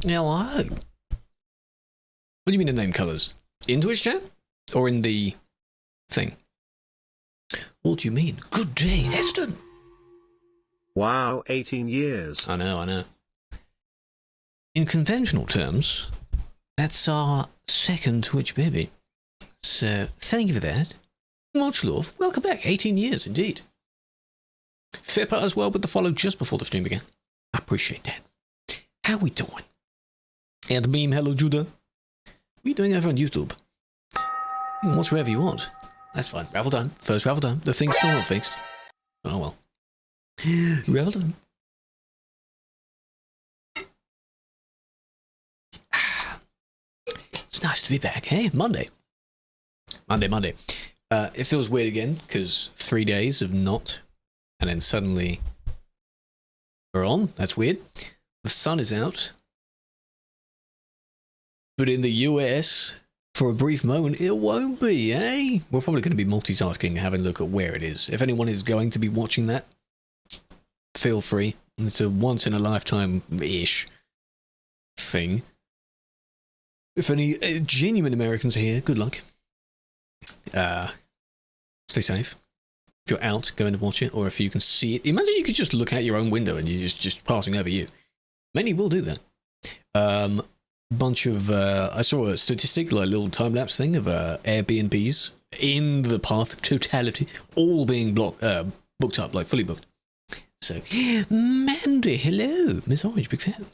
Hello. What do you mean the name colours? In Twitch chat? Or in the thing? What do you mean? Good day, Eston. Wow, 18 years. I know. In conventional terms, that's our second Twitch baby. So, thank you for that. Much love. Welcome back. 18 years, indeed. Fipper as well with the follow just before the stream began. I appreciate that. How we doing? And meme, hello, Judah. What are you doing over on YouTube? You can watch wherever you want. That's fine. Raffle time. First raffle time. The thing's still not fixed. Oh well. Raffle time. It's nice to be back, hey? Monday. It feels weird again, because 3 days of not, and then suddenly we're on. That's weird. The sun is out. But in the US, for a brief moment, it won't be, eh? We're probably going to be multitasking and having a look at where it is. If anyone is going to be watching that, feel free. It's a once-in-a-lifetime-ish thing. If any genuine Americans are here, good luck. Stay safe. If you're out, go in and watch it, or if you can see it. Imagine you could just look out your own window and you're just passing over you. Many will do that. Bunch of I saw a statistic, like a little time-lapse thing of Airbnbs in the path of totality, all being booked up, like fully booked. So, Mandy, hello, Miss Orange, big fan.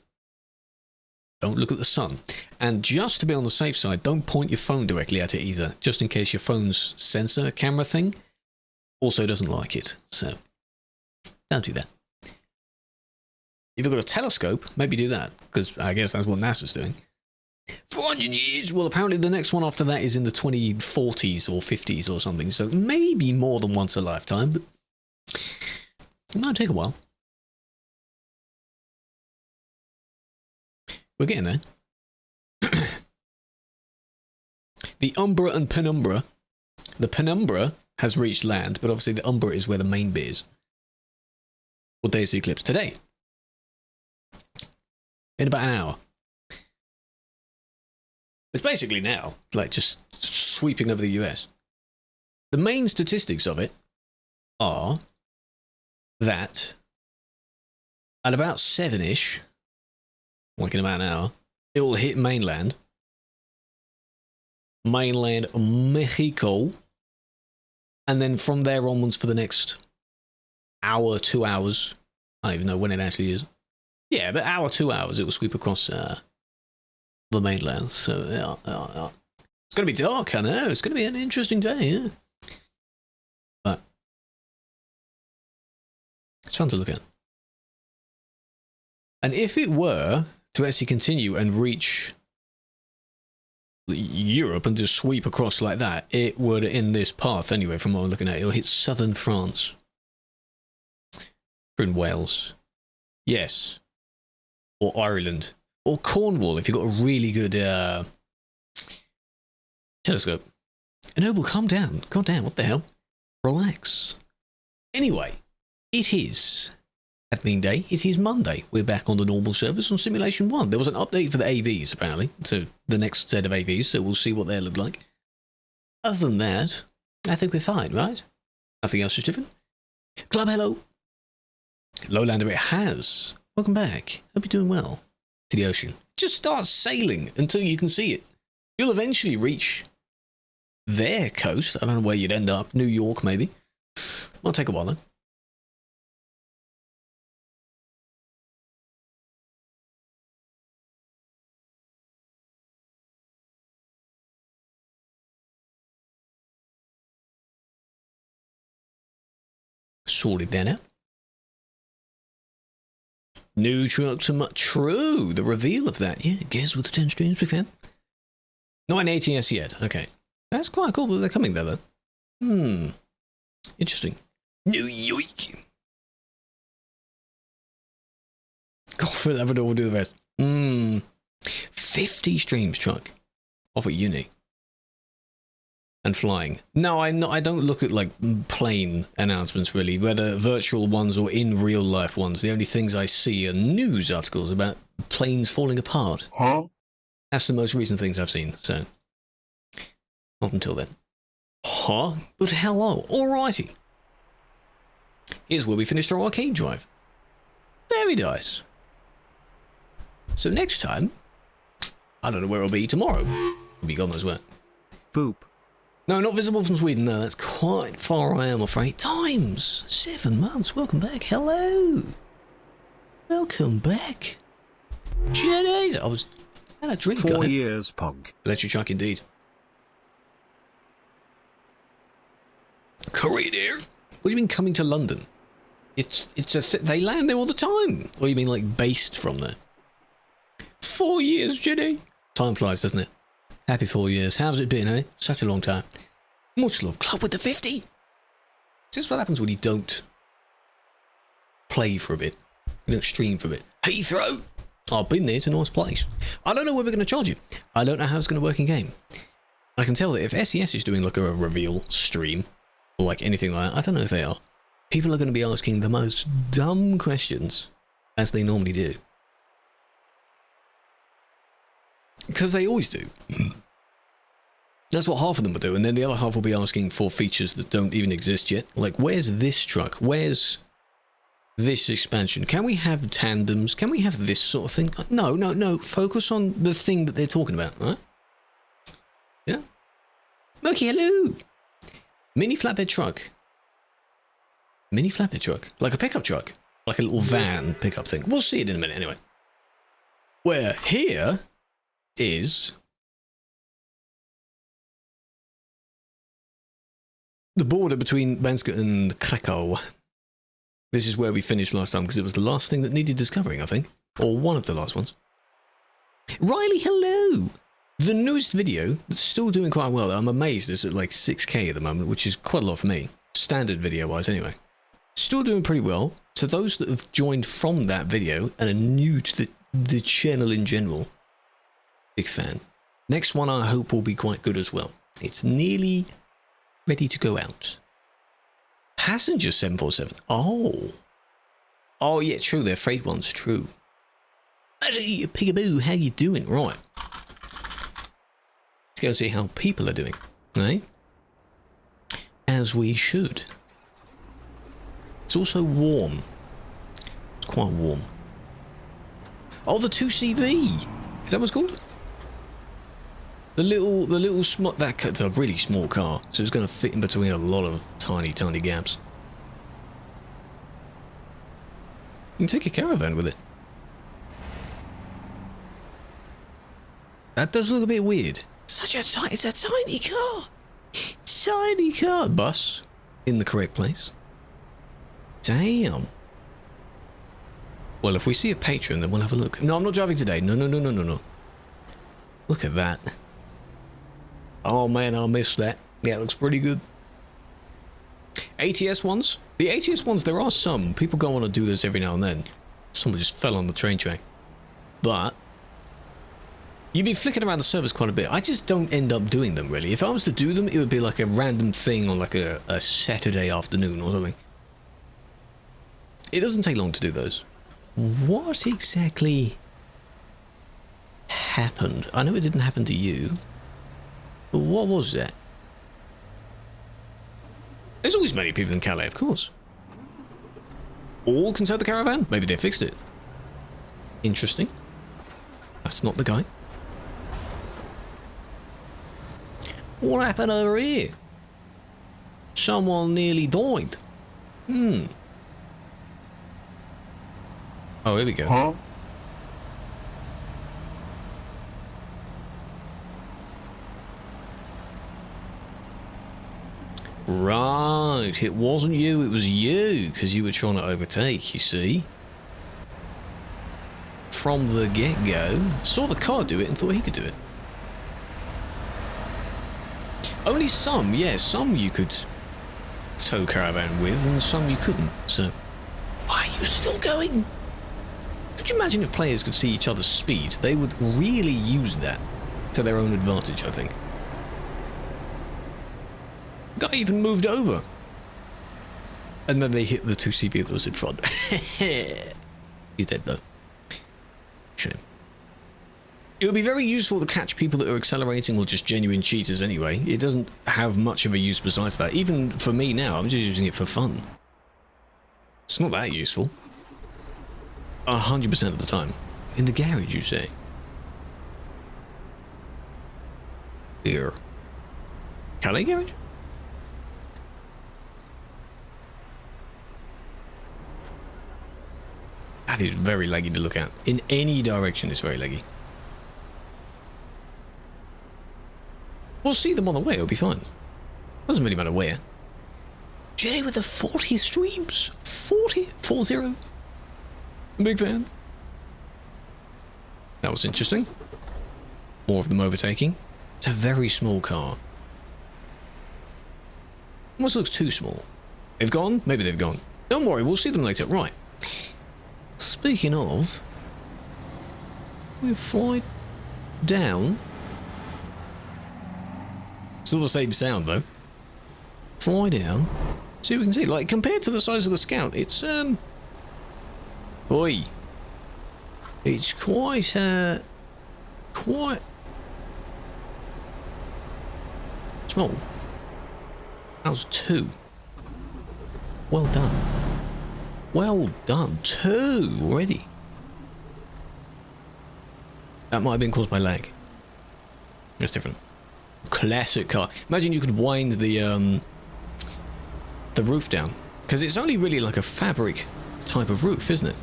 Don't look at the sun. And just to be on the safe side, don't point your phone directly at it either, just in case your phone's sensor camera thing also doesn't like it. So, don't do that. If you've got a telescope, maybe do that, because I guess that's what NASA's doing. 400 years! Well, apparently the next one after that is in the 2040s or 50s or something, so maybe more than once a lifetime, but it might take a while. We're getting there. The Umbra and Penumbra. The Penumbra has reached land, but obviously the Umbra is where the main bit is. What day is the eclipse? Today. In about an hour. It's basically now, like just sweeping over the US. The main statistics of it are that at about 7-ish, like in about an hour, it will hit mainland Mexico, and then from there onwards for the next hour, 2 hours, I don't even know when it actually is. Yeah, but hour, 2 hours, it will sweep across the mainland. So, yeah. It's going to be dark, I know. It's going to be an interesting day, yeah. But it's fun to look at. And if it were to actually continue and reach Europe and just sweep across like that, it would, in this path anyway, from what I'm looking at, it'll hit southern France. In Wales. Yes. Or Ireland. Or Cornwall, if you've got a really good telescope. Noble, calm down. Calm down, what the hell? Relax. Anyway, it is admin day. It is Monday. We're back on the normal service on Simulation 1. There was an update for the AVs, apparently, to the next set of AVs, so we'll see what they look like. Other than that, I think we're fine, right? Nothing else is different. Club, hello. Lowlander, it has. Welcome back. Hope you're doing well. To the ocean. Just start sailing until you can see it. You'll eventually reach their coast. I don't know where you'd end up. New York, maybe. Might take a while, though. Sorted that out. New trucks are true. The reveal of that. Yeah, guess with the 10 streams, big fan. Not an ATS yet. Okay. That's quite cool that they're coming there, though. Interesting. New York. Golf and Labrador will do the rest. 50 streams, truck. Off at uni. And flying. No, I don't look at like plane announcements really, whether virtual ones or in real life ones. The only things I see are news articles about planes falling apart. Huh? That's the most recent things I've seen, so not until then. Huh? But hello, alrighty. Here's where we finished our arcade drive. Very nice. So next time, I don't know where I'll be tomorrow. I'll be God knows where. Boop. No, not visible from Sweden. No, that's quite far away, I'm afraid. Times 7 months. Welcome back. Hello. Welcome back. Jenny. I had a drink. 4 years, Pog. Electric Chuck, indeed. Korea, dear. What do you mean coming to London? They land there all the time. Or you mean like based from there? 4 years, Jenny. Time flies, doesn't it? Happy 4 years. How's it been, eh? Such a long time. Much love. Club with the 50. This is what happens when you don't play for a bit. You don't stream for a bit. Heathrow. I've been there. It's a nice place. I don't know where we're going to charge you. I don't know how it's going to work in game. I can tell that if SES is doing like a reveal stream or like anything like that, I don't know if they are. People are going to be asking the most dumb questions as they normally do. Because they always do. That's what half of them will do, and then the other half will be asking for features that don't even exist yet. Like, where's this truck? Where's this expansion? Can we have tandems? Can we have this sort of thing? No. Focus on the thing that they're talking about, right? Yeah? Okay, hello! Mini flatbed truck. Mini flatbed truck. Like a pickup truck. Like a little van pickup thing. We'll see it in a minute anyway. Where here is the border between Banska and Krakow. This is where we finished last time because it was the last thing that needed discovering, I think. Or one of the last ones. Riley, hello! The newest video that's still doing quite well. I'm amazed it's at like 6K at the moment, which is quite a lot for me. Standard video-wise anyway. Still doing pretty well. So those that have joined from that video and are new to the channel in general, big fan. Next one I hope will be quite good as well. It's nearly ready to go out. Passenger 747. Oh yeah, true. They're freight ones. True. Hey, Peekaboo, how you doing? Right. Let's go and see how people are doing. Eh? As we should. It's also warm. It's quite warm. Oh, the 2CV. Is that what it's called? The little small, that's a really small car, so it's going to fit in between a lot of tiny gaps. You can take a caravan with it. That does look a bit weird. It's a tiny car. Tiny car. Bus in the correct place. Damn. Well, if we see a patron, then we'll have a look. No, I'm not driving today. No. Look at that. Oh man, I missed that. Yeah, it looks pretty good. ATS ones? The ATS ones, there are some. People go on to do this every now and then. Someone just fell on the train track. But you'd be flicking around the servers quite a bit. I just don't end up doing them, really. If I was to do them, it would be like a random thing on like a Saturday afternoon or something. It doesn't take long to do those. What exactly happened? I know it didn't happen to you. But what was that? There's always many people in Calais, of course. All can tow the caravan? Maybe they fixed it. Interesting. That's not the guy. What happened over here? Someone nearly died. Oh, here we go. Huh? Right, it wasn't you, it was you, because you were trying to overtake, you see. From the get-go. Saw the car do it and thought he could do it. Only some, yeah, some you could tow caravan with and some you couldn't, so... Why are you still going? Could you imagine if players could see each other's speed? They would really use that to their own advantage, I think. Guy even moved over. And then they hit the 2CV that was in front. He's dead though. Shame. It would be very useful to catch people that are accelerating or just genuine cheaters anyway. It doesn't have much of a use besides that. Even for me now, I'm just using it for fun. It's not that useful. 100% of the time. In the garage, you say? Here. Calais garage? That is very laggy to look at. In any direction, it's very laggy. We'll see them on the way, it'll be fine. Doesn't really matter where. Jenny with the 40 streams. 40? 40? Big fan. That was interesting. More of them overtaking. It's a very small car. Almost looks too small. They've gone? Maybe they've gone. Don't worry, we'll see them later. Right. Speaking of, we'll fly down. Still the same sound though. Fly down. See what we can see. Like, compared to the size of the Scout, it's oi. It's quite small. That was 2. Well done. Well done. 2 already. That might have been caused by lag. That's different. Classic car. Imagine you could wind the roof down, because it's only really like a fabric type of roof, isn't it?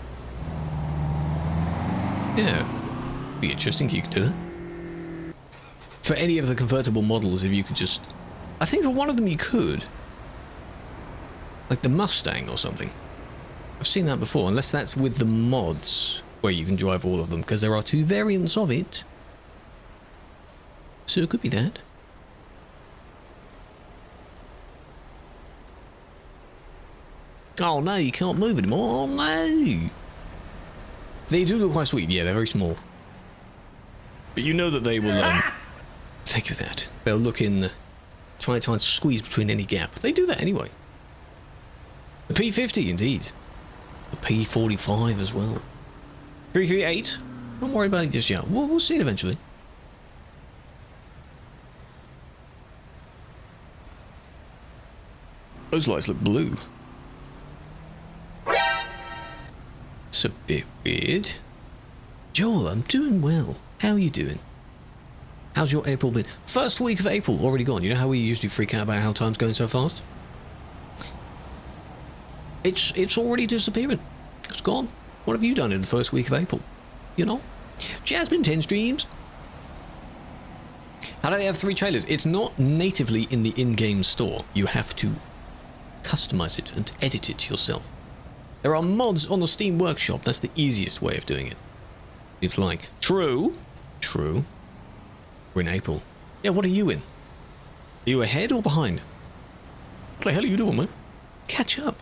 Yeah, be interesting if you could do that. For any of the convertible models, if you could just, I think for one of them you could, like the Mustang or something. I've seen that before, unless that's with the mods where you can drive all of them, because there are 2 variants of it. So it could be that. Oh no, you can't move anymore. Oh no! They do look quite sweet. Yeah, they're very small. But you know that they will, thank you for that. They'll look in, try and squeeze between any gap. They do that anyway. The P50, indeed. The P45 as well. 338. Don't worry about it just yet. We'll see it eventually. Those lights look blue. It's a bit weird. Joel, I'm doing well. How are you doing? How's your April been? First week of April, already gone. You know how we usually freak out about how time's going so fast? It's already disappearing. It's gone. What have you done in the first week of April? You know? Jasmine 10 streams. How do they have 3 trailers? It's not natively in the in-game store. You have to customize it and edit it yourself. There are mods on the Steam Workshop. That's the easiest way of doing it. It's like, true. We're in April. Yeah, what are you in? Are you ahead or behind? What the hell are you doing, man? Catch up.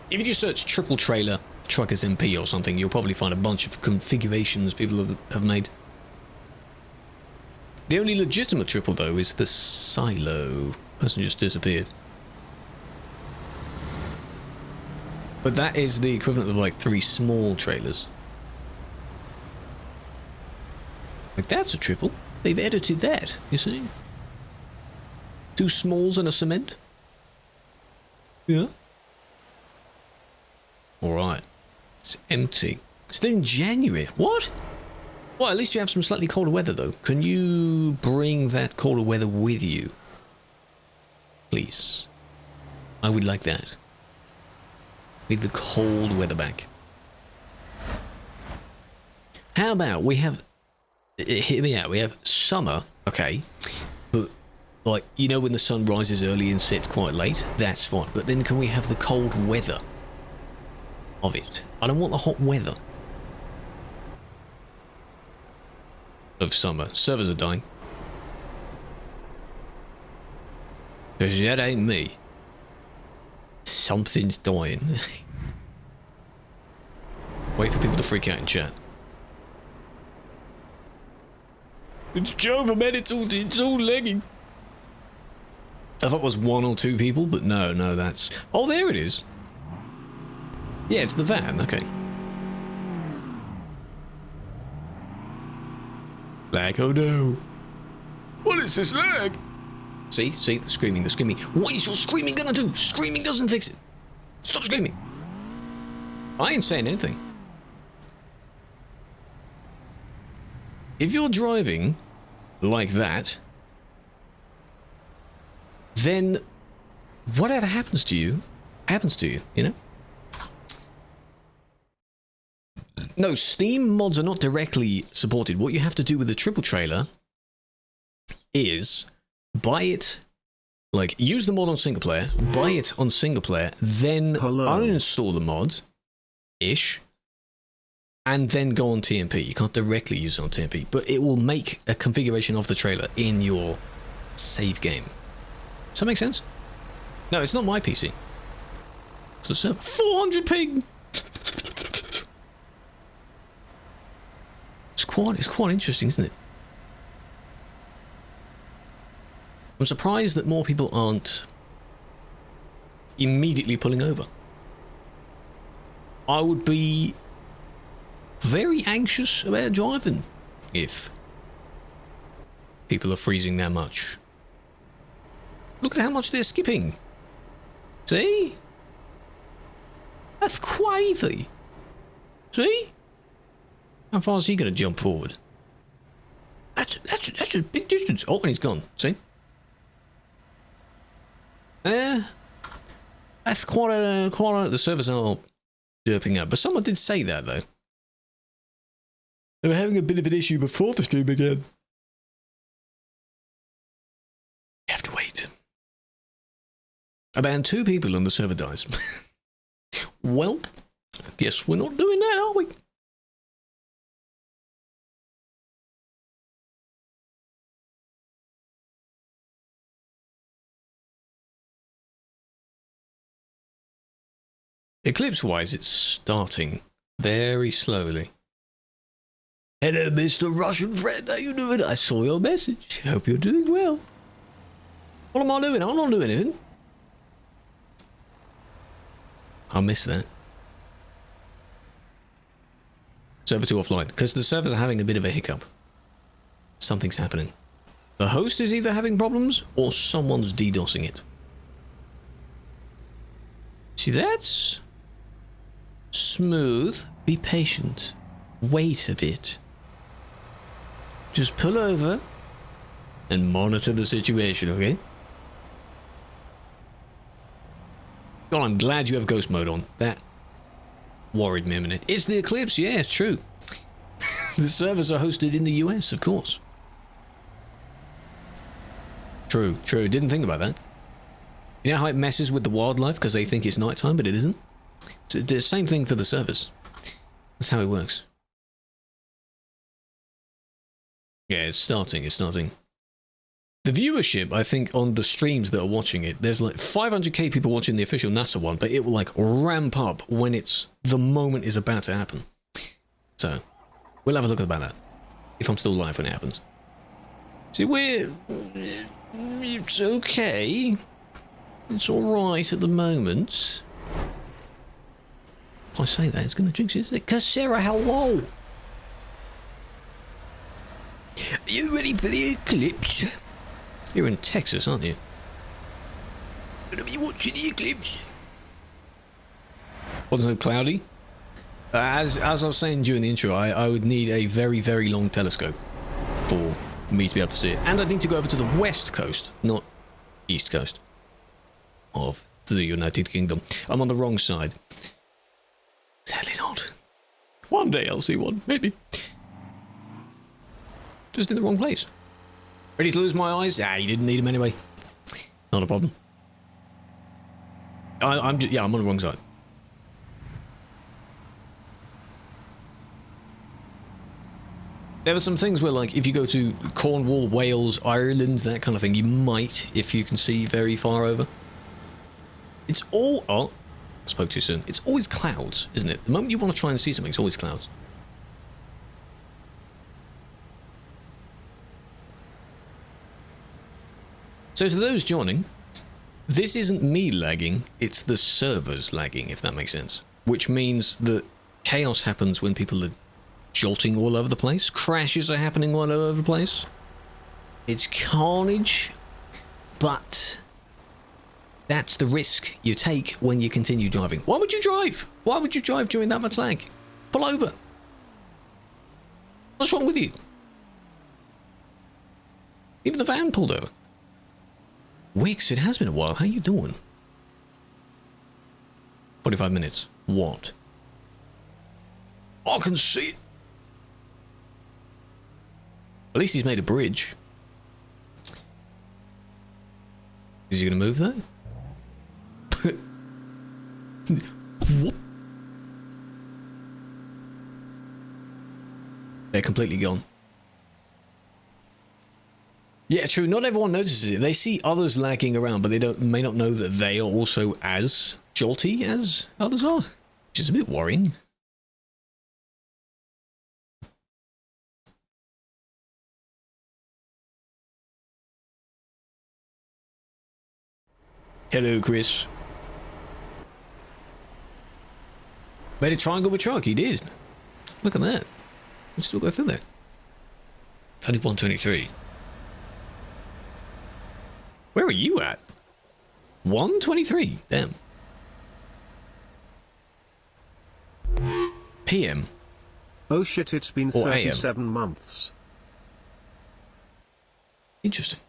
If you just search triple trailer truckers MP or something, you'll probably find a bunch of configurations people have made. The only legitimate triple, though, is the silo. Person just disappeared. But that is the equivalent of like 3 small trailers. Like, that's a triple. They've edited that, you see? 2 smalls and a cement. Yeah. Alright. It's empty. Still in January. What? Well, at least you have some slightly colder weather, though. Can you bring that colder weather with you? Please. I would like that. Need the cold weather back. How about we have... Hear me out. We have summer, okay. But, like, you know when the sun rises early and sets quite late? That's fine. But then can we have the cold weather of it? I don't want the hot weather of summer. Servers are dying. Because that ain't me. Something's dying. Wait for people to freak out in chat. It's Jova, man. It's all lagging. I thought it was 1 or 2 people, but no, that's... Oh, there it is. Yeah, it's the van. Okay. Lag, oh no. What is this lag? See, the screaming. What is your screaming gonna do? Screaming doesn't fix it. Stop screaming. I ain't saying anything. If you're driving like that, then whatever happens to you, you know? No, Steam mods are not directly supported. What you have to do with the triple trailer is buy it, like use the mod on single player, buy it on single player, then uninstall the mod, and then go on TMP. You can't directly use it on TMP, but it will make a configuration of the trailer in your save game. Does that make sense? No, it's not my PC. It's the server. 400 ping! It's quite interesting, isn't it? I'm surprised that more people aren't immediately pulling over. I would be very anxious about driving if people are freezing that much. Look at how much they're skipping. See? That's crazy. See? How far is he going to jump forward? That's a big distance. Oh, and he's gone. See? That's quite a the servers are derping up. But someone did say that though. They were having a bit of an issue before the stream began. You have to wait. About 2 people and the server dies. Well, I guess we're not doing that, are we? Eclipse-wise, it's starting very slowly. Hello, Mr. Russian friend. How you doing? I saw your message. Hope you're doing well. What am I doing? I'm not doing anything. I miss that. Server 2 offline, because the servers are having a bit of a hiccup. Something's happening. The host is either having problems, or someone's DDoSing it. See, that's smooth. Be patient. Wait a bit. Just pull over and monitor the situation, okay? God, I'm glad you have ghost mode on. That worried me a minute. It's the Eclipse, yeah, it's true. The servers are hosted in the US, of course. True. Didn't think about that. You know how it messes with the wildlife because they think it's nighttime, but it isn't? So the same thing for the servers. That's how it works. Yeah, it's starting. The viewership, I think, on the streams that are watching it, there's like 500k people watching the official NASA one, but it will like ramp up when the moment is about to happen. So, we'll have a look about that. If I'm still live when it happens. See, it's okay. It's alright at the moment. If I say that, it's going to jinx it, isn't it? Because Sarah, hello! Are you ready for the eclipse? You're in Texas, aren't you? Gonna be watching the eclipse. Wasn't so cloudy? As I was saying during the intro, I would need a very, very long telescope for me to be able to see it. And I'd need to go over to the west coast, not east coast of the United Kingdom. I'm on the wrong side. Sadly not. One day I'll see one, maybe. Just in the wrong place. Ready to lose my eyes? Ah, you didn't need them anyway. Not a problem. I'm on the wrong side. There were some things where, like, if you go to Cornwall, Wales, Ireland, that kind of thing, you might, if you can see very far over. It's all... Oh, I spoke too soon. It's always clouds, isn't it? The moment you want to try and see something, it's always clouds. So to those joining, this isn't me lagging, it's the servers lagging, if that makes sense. Which means that chaos happens when people are jolting all over the place. Crashes are happening all over the place. It's carnage, but that's the risk you take when you continue driving. Why would you drive? Why would you drive during that much lag? Pull over. What's wrong with you? Even the van pulled over. Wix, it has been a while. How you doing? 45 minutes. What? I can see it. At least he's made a bridge. Is he going to move though? Whoop. They're completely gone. Yeah, true. Not everyone notices it. They see others lagging around, but they may not know that they are also as jolty as others are, which is a bit worrying. Hello, Chris. Made a triangle with truck. He did. Look at that. We still go through there. 2123. Where are you at? 123. Damn. PM. Oh shit, it's been 37 months. Interesting.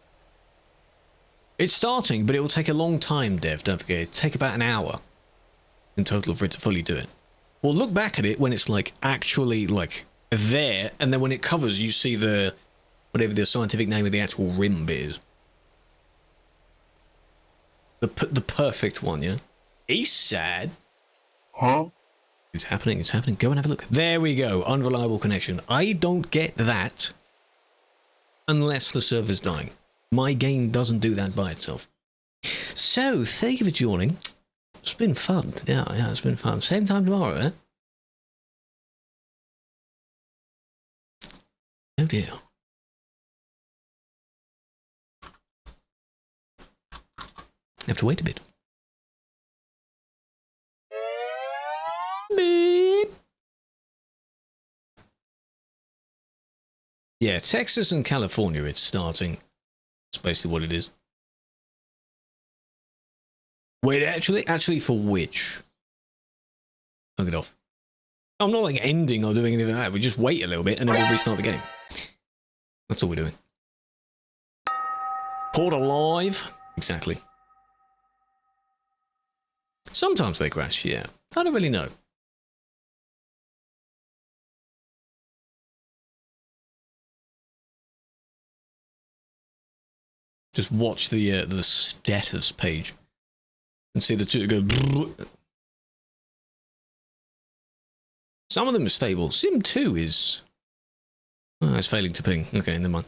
It's starting, but it will take a long time, Dev. Don't forget. It'll take about an hour in total for it to fully do it. We'll look back at it when it's like actually like there, and then when it covers, you see the whatever the scientific name of the actual rim bit is. The perfect one, yeah. East side. Huh? It's happening. It's happening. Go and have a look. There we go. Unreliable connection. I don't get that unless the server's dying. My game doesn't do that by itself. So, thank you for joining. It's been fun. Yeah, it's been fun. Same time tomorrow, eh? Oh dear. Have to wait a bit. Beep. Yeah, Texas and California, it's starting. That's basically what it is. Wait, actually for which? Knock it off. I'm not like ending or doing anything like that. We just wait a little bit and then we'll restart the game. That's all we're doing. Port alive. Exactly. Sometimes they crash, yeah. I don't really know. Just watch the status page and see the two go. Some of them are stable. Sim 2 is. Oh, it's failing to ping. Okay, never mind.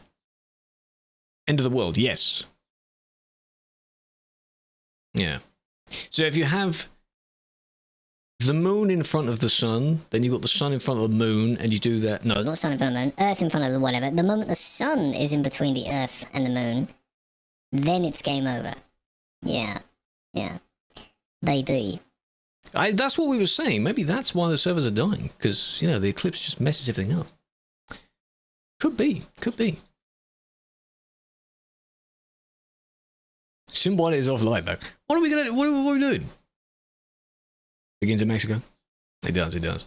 End of the world, yes. Yeah. So if you have the moon in front of the sun, then you've got the sun in front of the moon, and you do that. No, not sun in front of the moon, Earth in front of the whatever. The moment the sun is in between the Earth and the moon, then it's game over. Yeah. Yeah. Baby. That's what we were saying. Maybe that's why the servers are dying, because, you know, the Eclipse just messes everything up. Could be. Could be. Symbiote is offline, though. What are we gonna? What are we doing? Begins in Mexico. It does. It does.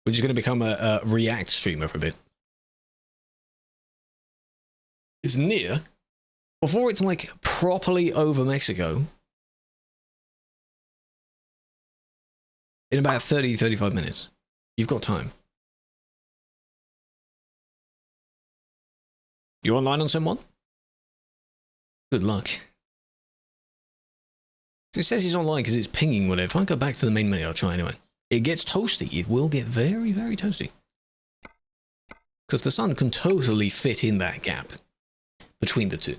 We're just gonna become a React streamer for a bit. It's near. Before it's like properly over Mexico. In about 30-35 minutes. You've got time. You're online on someone? Good luck. It says he's online because it's pinging whatever. If I go back to the main menu, I'll try anyway. It gets toasty. It will get very, very toasty. Because the sun can totally fit in that gap between the two.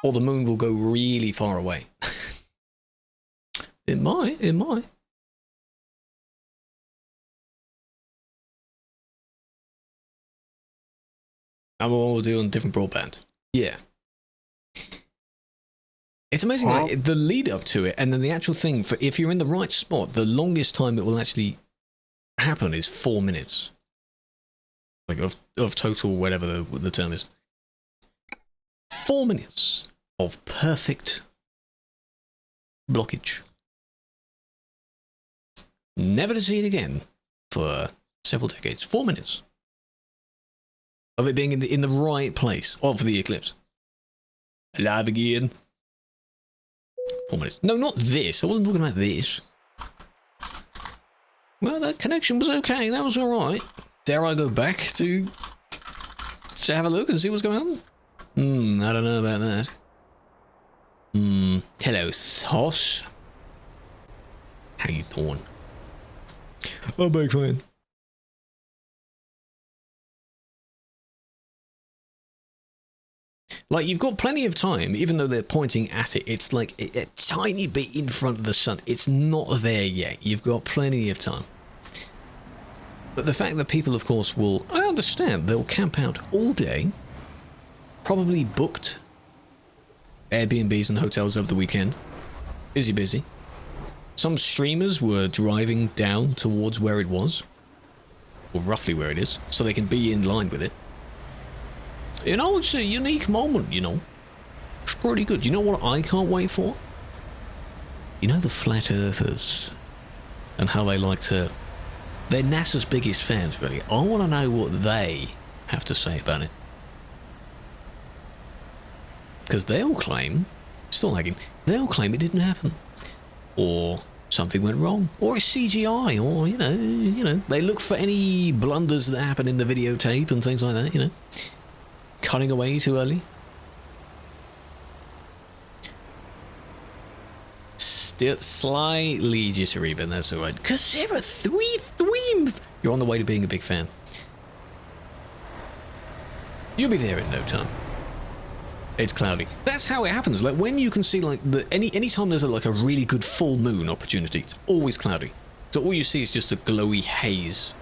Or the moon will go really far away. It might. It might. And we'll do on different broadband. Yeah. It's amazing, like, the lead up to it, and then the actual thing, for if you're in the right spot, the longest time it will actually happen is 4 minutes. Like, of total, whatever the term is. 4 minutes of perfect blockage. Never to see it again for several decades. 4 minutes of it being in the right place of the eclipse. Alive again. 4 minutes. No, not this. I wasn't talking about this. Well, that connection was okay. That was all right. Dare I go back to have a look and see what's going on? I don't know about that. Hello, Sauce. How you doing? I'm back fine. Like, you've got plenty of time, even though they're pointing at it. It's like a tiny bit in front of the sun. It's not there yet. You've got plenty of time. But the fact that people, of course, will... I understand. They'll camp out all day. Probably booked Airbnbs and hotels over the weekend. Busy. Some streamers were driving down towards where it was. Or roughly where it is. So they can be in line with it. You know, it's a unique moment, you know. It's pretty good. You know what I can't wait for? You know the flat earthers. And how they like to... They're NASA's biggest fans, really. I want to know what they have to say about it. Because they'll claim... Still lagging. They'll claim it didn't happen. Or something went wrong. Or it's CGI. Or, you know. They look for any blunders that happen in the videotape and things like that, you know. Cutting away too early. Still slightly jittery, but that's alright. Kasera, you're on the way to being a big fan. You'll be there in no time. It's cloudy. That's how it happens. Like, when you can see, like, any time there's a really good full moon opportunity, it's always cloudy. So all you see is just a glowy haze.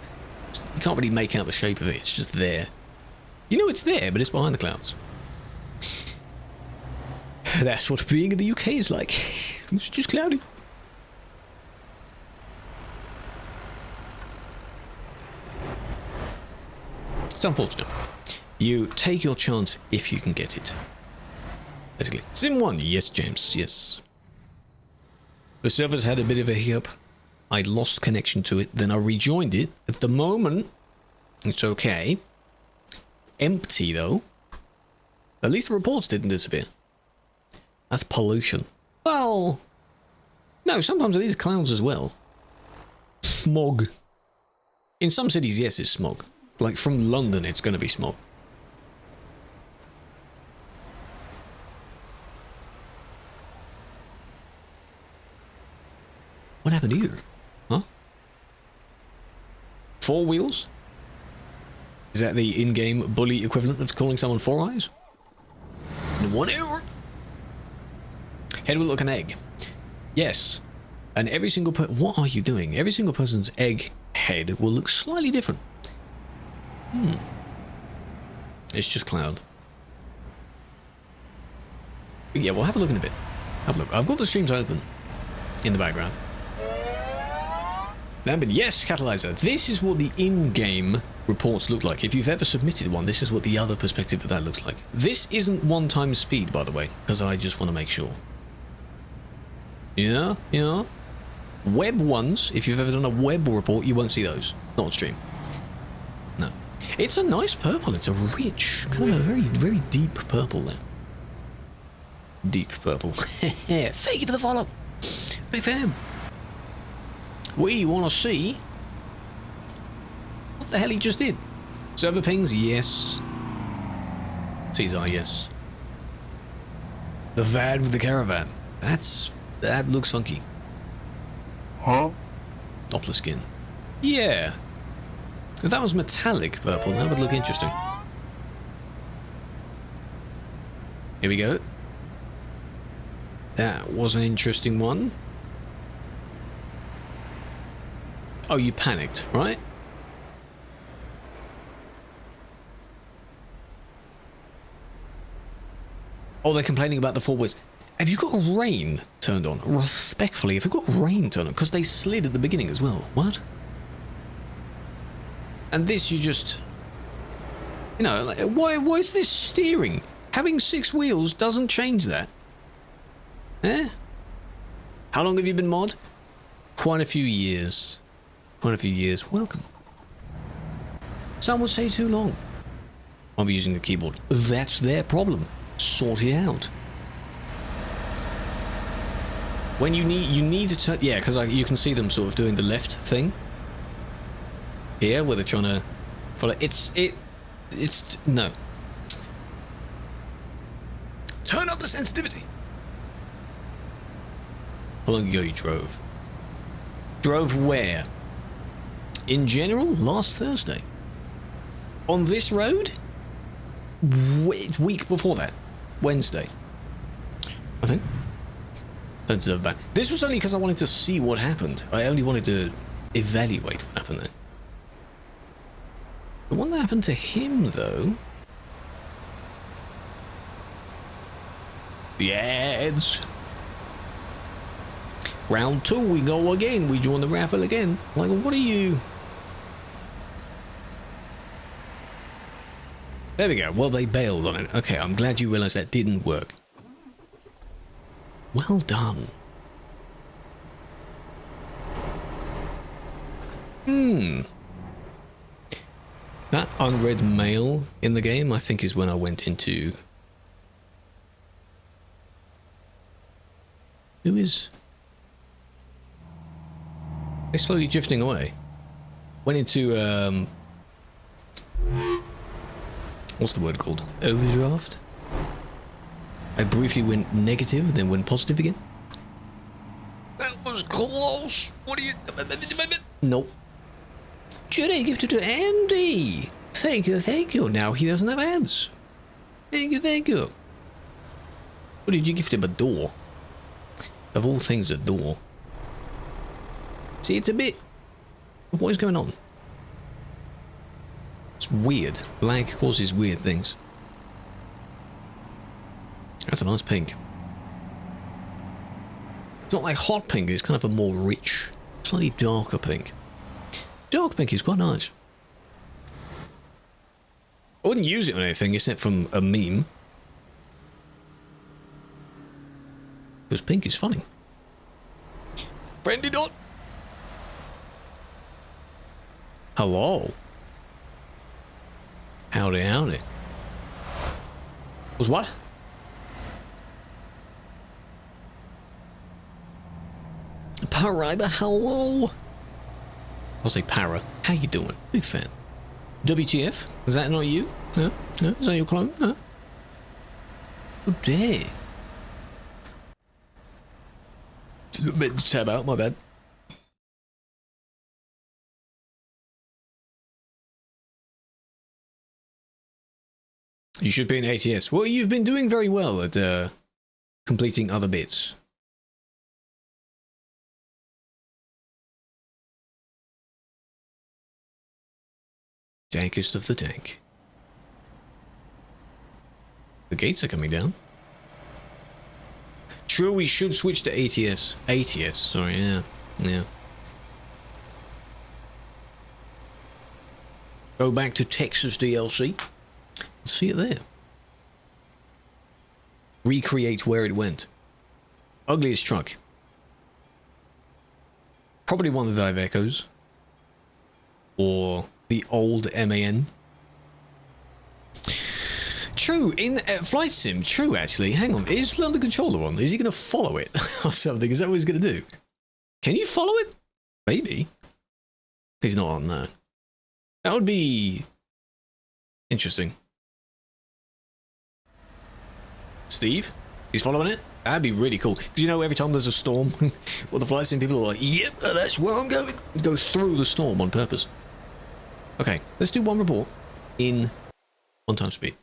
You can't really make out the shape of it. It's just there. You know it's there, but it's behind the clouds. That's what being in the UK is like. It's just cloudy. It's unfortunate. You take your chance if you can get it. Basically. Sim 1, yes, James, yes. The servers had a bit of a hiccup. I lost connection to it, then I rejoined it. At the moment, it's okay. Empty, though. At least the reports didn't disappear. That's pollution. Well, no, sometimes it is clouds as well. Smog. In some cities, yes, it's smog. Like, from London, it's going to be smog. What happened here? Huh? 4 wheels? Is that the in-game bully equivalent of calling someone 4 eyes? In 1 hour? Head will look an egg. Yes. And every single what are you doing? Every single person's egg head will look slightly different. It's just cloud. But yeah, we'll have a look in a bit. Have a look. I've got the streams open in the background. But yes, Catalyzer, this is what the in-game reports look like. If you've ever submitted one, this is what the other perspective of that looks like. This isn't 1 times speed, by the way, because I just want to make sure. Yeah. Web ones, if you've ever done a web report, you won't see those. Not on stream. No. It's a nice purple. It's a rich, kind of a very, very deep purple there. Deep purple. Thank you for the follow. Big fan. We want to see what the hell he just did. Server pings, yes. Caesar, yes. The van with the caravan. That looks funky. Huh? Doppler skin. Yeah. If that was metallic purple, that would look interesting. Here we go. That was an interesting one. Oh, you panicked, right? Oh, they're complaining about the 4 wheels. Have you got rain turned on? Respectfully, have you got rain turned on? Because they slid at the beginning as well. What? And this you just... You know, like, why is this steering? Having 6 wheels doesn't change that. Eh? How long have you been mod? Quite a few years. Quite a few years. Welcome. Some would say too long. I'll be using the keyboard. That's their problem. Sort it out. When you need to turn... Yeah, because you can see them sort of doing the left thing. Here, where they're trying to follow... It's... No. Turn up the sensitivity. How long ago you drove? Drove where? In general, last Thursday. On this road? Week before that. Wednesday. I think. Don't deserve that. This was only because I wanted to see what happened. I only wanted to evaluate what happened there. The one that happened to him, though... The ads. Round 2, we go again. We join the raffle again. Like, what are you... There we go. Well, they bailed on it. Okay, I'm glad you realised that didn't work. Well done. That unread mail in the game, I think, is when I went into... Who is... They're slowly drifting away. Went into, what's the word called? Overdraft? I briefly went negative, then went positive again. That was close. What are you... Nope. Should I gift it to Andy? Thank you, thank you. Now he doesn't have ads. Thank you, thank you. What did you gift him? A door? Of all things, a door. See, it's a bit... What is going on? It's weird. Lag causes weird things. That's a nice pink. It's not like hot pink, it's kind of a more rich, slightly darker pink. Dark pink is quite nice. I wouldn't use it on anything except from a meme. Because pink is funny. Friendly dot. Hello. Howdy, howdy. Was what? Paraiba, hello. I'll say Para. How you doing? Big fan. WTF? Is that not you? No? No? Is that your clone? No? Oh, dear. Tab out, my bad. You should be in ATS. Well, you've been doing very well at completing other bits. Dankest of the dank. The gates are coming down. True, we should switch to ATS. ATS, sorry, yeah. Yeah. Go back to Texas DLC. See it there. Recreate where it went. Ugliest truck. Probably one of the Ivecos. Or the old MAN. True, in Flight Sim, true actually. Hang on, is the controller on? Is he going to follow it or something? Is that what he's going to do? Can you follow it? Maybe. He's not on there. That would be interesting. Steve? He's following it? That'd be really cool. Because you know, every time there's a storm, well, the Flight Sim people are like, yep, that's where I'm going. Go through the storm on purpose. Okay, let's do one report in 1 time speed.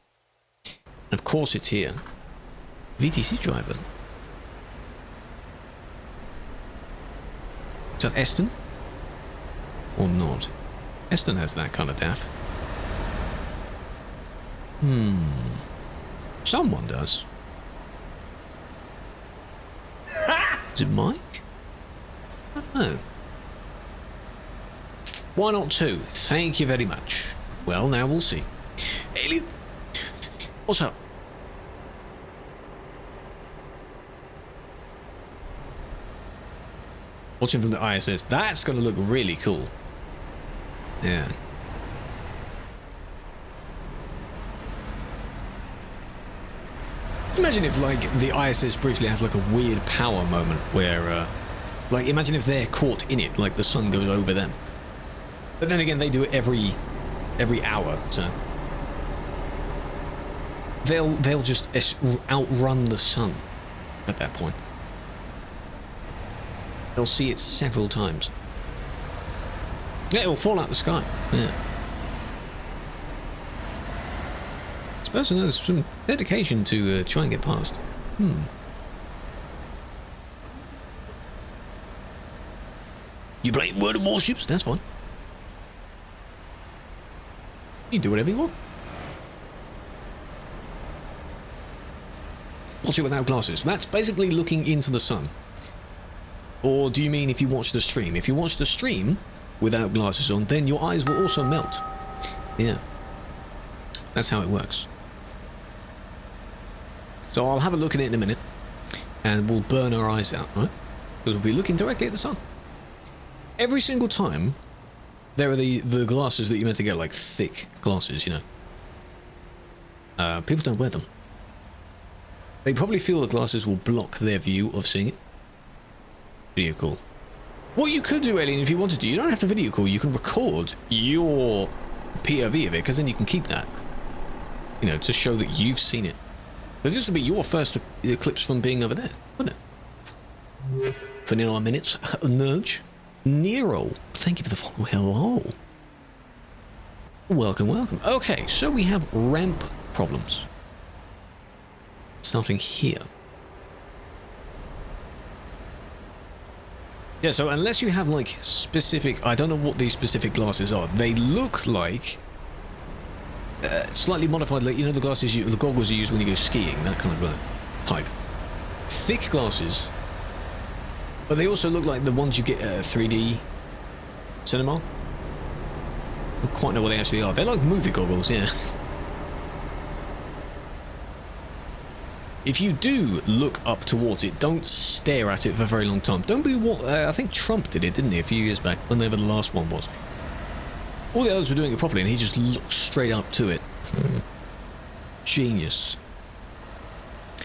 And of course it's here. VTC driver. Is that Eston? Or not? Eston has that kind of daff. Someone does. Is it Mike? I don't know. Why not 2? Thank you very much. Well, now we'll see. Alien, what's up? Watching from the ISS, that's going to look really cool. Yeah. Imagine if, like, the ISS briefly has, like, a weird power moment where, like, imagine if they're caught in it, like the sun goes over them. But then again, they do it every hour, so they'll just outrun the sun at that point. They'll see it several times. Yeah, it'll fall out the sky. Yeah. This person has some dedication to try and get past. You play World of Warships? That's fine. You do whatever you want. Watch it without glasses. That's basically looking into the sun. Or do you mean if you watch the stream? If you watch the stream without glasses on, then your eyes will also melt. Yeah. That's how it works. So I'll have a look at it in a minute, and we'll burn our eyes out, right? Because we'll be looking directly at the sun. Every single time, there are the glasses that you're meant to get, like thick glasses, you know. People don't wear them. They probably feel the glasses will block their view of seeing it. Video call. What you could do, Alien, if you wanted to, you don't have to video call, you can record your POV of it, because then you can keep that. You know, to show that you've seen it. Because this will be your first eclipse from being over there, wouldn't it? 29 minutes. Nudge. Nero. Thank you for the follow. Hello. Welcome, welcome. Okay, so we have ramp problems. Starting here. Yeah, so unless you have, like, specific... I don't know what these specific glasses are. They look like... slightly modified, like, you know, the glasses the goggles you use when you go skiing, that kind of type. Thick glasses. But they also look like the ones you get at 3D cinema. I don't quite know what they actually are. They're like movie goggles, yeah. If you do look up towards it, don't stare at it for a very long time. Don't be what... I think Trump did it, didn't he, a few years back, whenever the last one was. All the others were doing it properly, and he just looked straight up to it. Genius.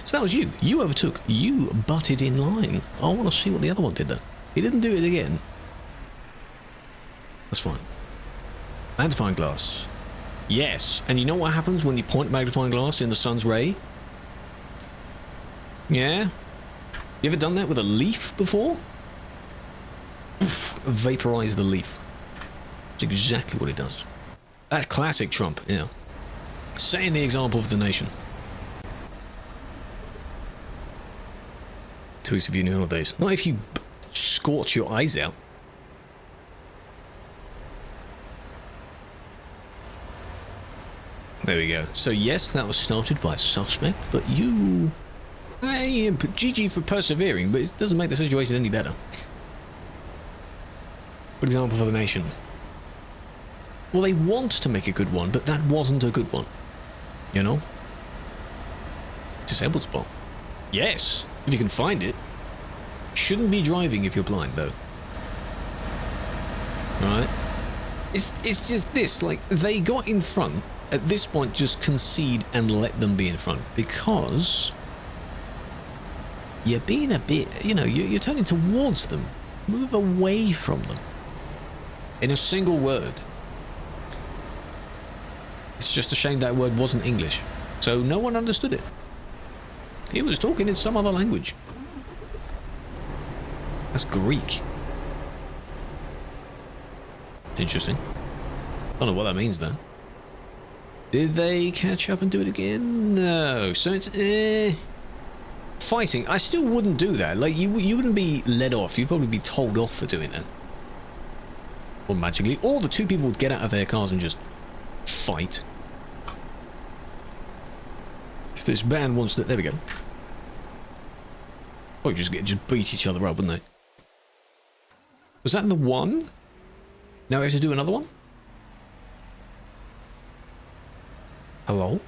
So that was you. You overtook. You butted in line. I want to see what the other one did then. He didn't do it again. That's fine. Magnifying glass. Yes. And you know what happens when you point magnifying glass in the sun's ray? Yeah? You ever done that with a leaf before? Oof, vaporize the leaf. That's exactly what it does. That's classic Trump, yeah. Setting the example for the nation. 2 weeks of uni holidays. Not if you scorch your eyes out. There we go. So yes, that was started by a suspect, but you... Hey, GG for persevering, but it doesn't make the situation any better. Good example for the nation. Well, they want to make a good one, but that wasn't a good one. You know? Disabled spot. Yes, if you can find it. Shouldn't be driving if you're blind, though. Right? It's just this, like, they got in front. At this point, just concede and let them be in front. Because... you're being a bit, you know, you're turning towards them. Move away from them. In a single word. It's just a shame that word wasn't English. So no one understood it. He was talking in some other language. That's Greek. Interesting. Don't know what that means though. Did they catch up and do it again? No. So it's fighting. I still wouldn't do that. Like you wouldn't be led off. You'd probably be told off for doing that. Or magically. Or the two people would get out of their cars and just fight. If this band wants to... there we go. Or just beat each other up, wouldn't they? Was that the one? Now we have to do another one? Hello?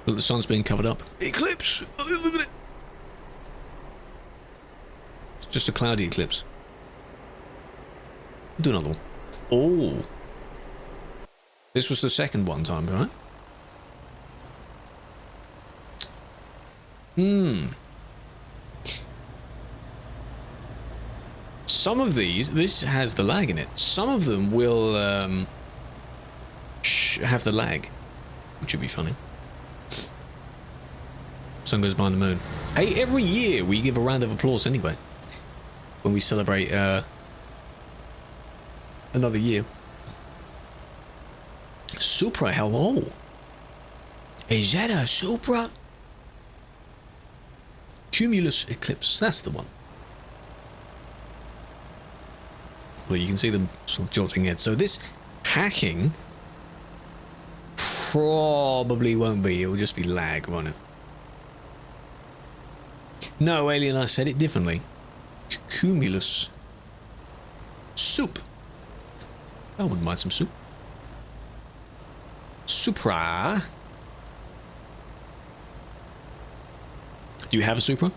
Look, the sun's being covered up. Eclipse! Oh, look at it! It's just a cloudy eclipse. Do another one. Oh! This was the second one time, right? Some of these, this has the lag in it. Some of them will have the lag, which would be funny. Sun goes behind the moon. Hey, every year we give a round of applause anyway when we celebrate another year. Supra, hello. Is that a Supra? Cumulus Eclipse, that's the one. Well, you can see them sort of jolting ahead. So this hacking probably won't be. It will just be lag, won't it? No, Alien, I said it differently. Cumulus. Soup. I wouldn't mind some soup. Supra. Do you have a Supra?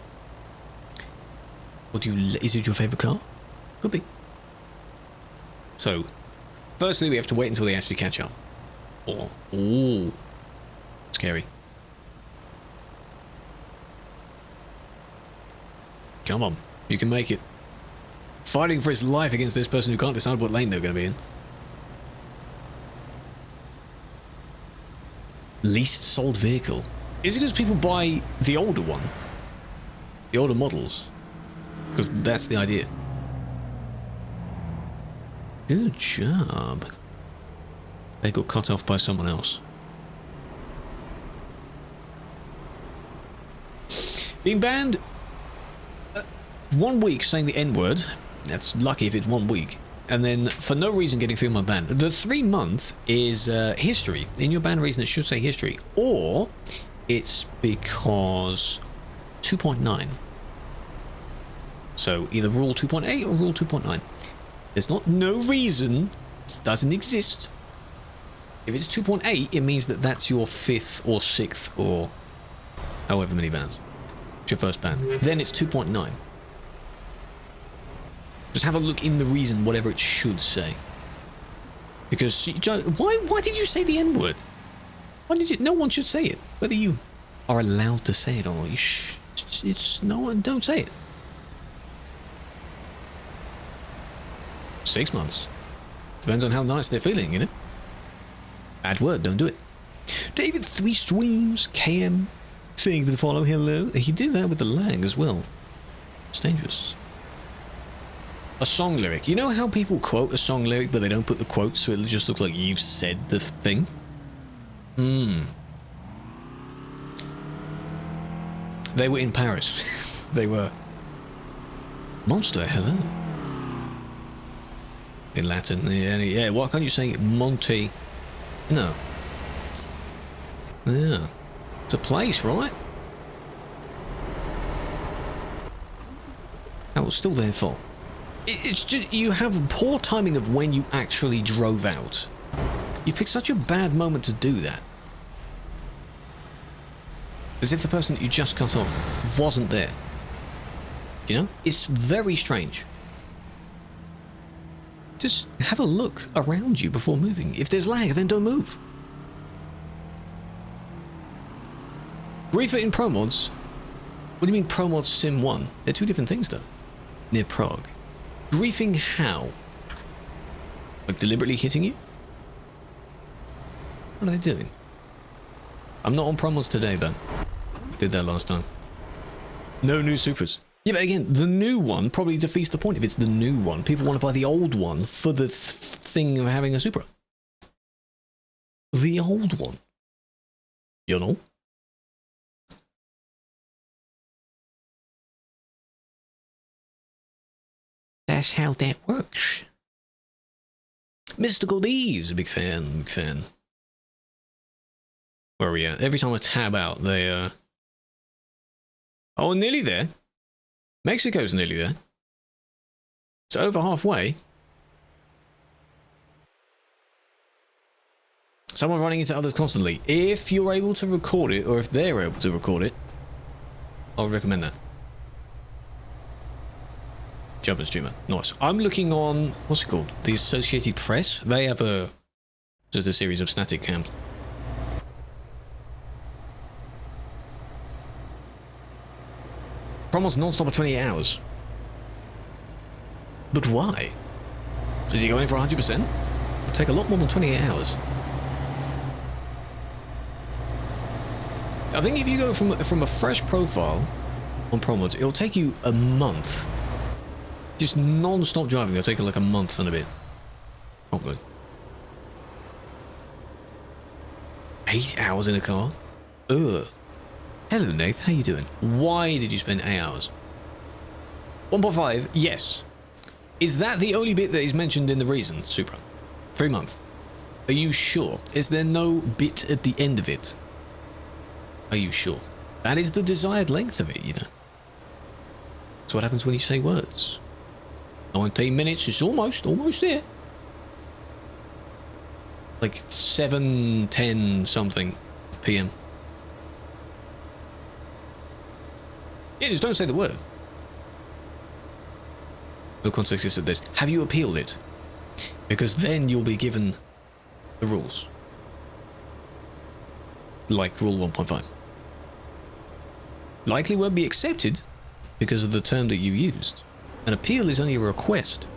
Or is it your favourite car? Could be. So, firstly, we have to wait until they actually catch up. Oh, scary. Come on, you can make it. Fighting for his life against this person who can't decide what lane they're going to be in. Least sold vehicle. Is it because people buy the older one? The older models? Because that's the idea. Good job. They got cut off by someone else. Being banned 1 week saying the N-word. That's lucky if it's 1 week. And then for no reason getting through my ban. The 3 month is history. In your ban reason it should say history. Or it's because 2.9. So either rule 2.8 or rule 2.9. There's no reason. It doesn't exist. If it's 2.8, it means that that's your 5th or 6th or however many bans. It's your first ban. Then it's 2.9. Just have a look in the reason, whatever it should say. Because why did you say the N-word? Why did you? No one should say it. Whether you are allowed to say it or not, it's no one. Don't say it. 6 months. Depends on how nice they're feeling, you know? Bad word, don't do it. David 3 streams, KM, thank you for the follow, hello. He did that with the lag as well. It's dangerous. A song lyric. You know how people quote a song lyric but they don't put the quote so it just looks like you've said the thing? They were in Paris. They were... Monster, hello. In Latin, yeah. Why can't you say Monte? No. Yeah. It's a place, right? That was still their fault. It's just, you have poor timing of when you actually drove out. You picked such a bad moment to do that. As if the person that you just cut off wasn't there. You know? It's very strange. Just have a look around you before moving. If there's lag, then don't move. Griefer in Pro Mods? What do you mean Pro Mods Sim 1? They're two different things though. Near Prague. Griefing how? Like deliberately hitting you? What are they doing? I'm not on Pro Mods today though. I did that last time. No new Supras. Yeah, but again, the new one probably defeats the point if it's the new one. People want to buy the old one for the thing of having a Supra. The old one. You know? That's how that works. Mystical D's, big fan, big fan. Where are we at? Every time I tab out, they, Oh, nearly there. Mexico's nearly there. It's over halfway. Someone running into others constantly. If you're able to record it, or if they're able to record it, I would recommend that. Jumping streamer. Nice. I'm looking on, what's it called? The Associated Press. They have just a series of static cams. Promos non-stop for 28 hours. But why? Is he going for 100%? It'll take a lot more than 28 hours. I think if you go from a fresh profile on Promos, it'll take you a month. Just non-stop driving, it'll take you like a month and a bit. Probably. 8 hours in a car? Ugh. Hello, Nath. How you doing? Why did you spend 8 hours? 1.5, yes. Is that the only bit that is mentioned in the reason, Supra? 3 months. Are you sure? Is there no bit at the end of it? Are you sure? That is the desired length of it, you know. That's what happens when you say words. 19 minutes, it's almost there. Like 7:10 something PM. Yeah, just don't say the word. No context is of this. Have you appealed it? Because then you'll be given the rules. Like rule 1.5. Likely won't be accepted because of the term that you used. An appeal is only a request.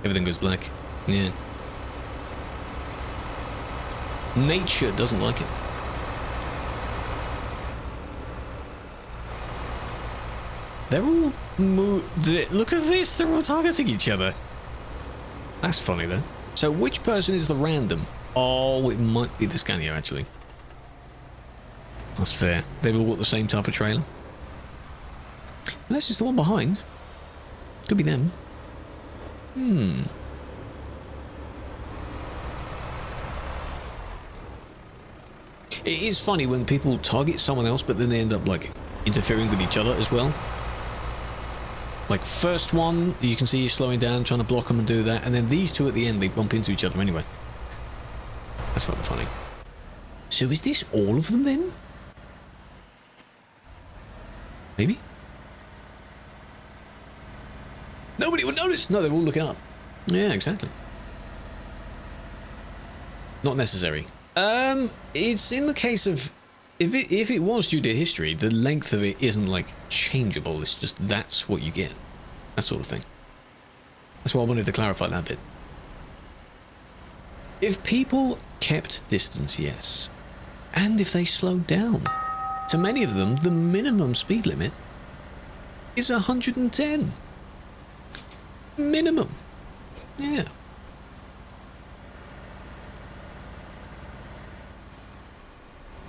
Everything goes black. Yeah. Nature doesn't like it. They're all look at this, they're all targeting each other. That's funny though. So which person is the random? Oh, it might be the Scania actually. That's fair. They've all got the same type of trailer. Unless it's the one behind. Could be them. It is funny when people target someone else, but then they end up like interfering with each other as well. Like first one, you can see he's slowing down, trying to block them and do that, and then these two at the end, they bump into each other anyway. That's rather funny. So is this all of them then? Maybe? Nobody would notice! No, they're all looking up. Yeah, exactly. Not necessary. It's in the case of... If it was due to history, the length of it isn't, like, changeable. It's just that's what you get. That sort of thing. That's why I wanted to clarify that bit. If people kept distance, yes. And if they slowed down. To many of them, the minimum speed limit is 110. Minimum. Yeah.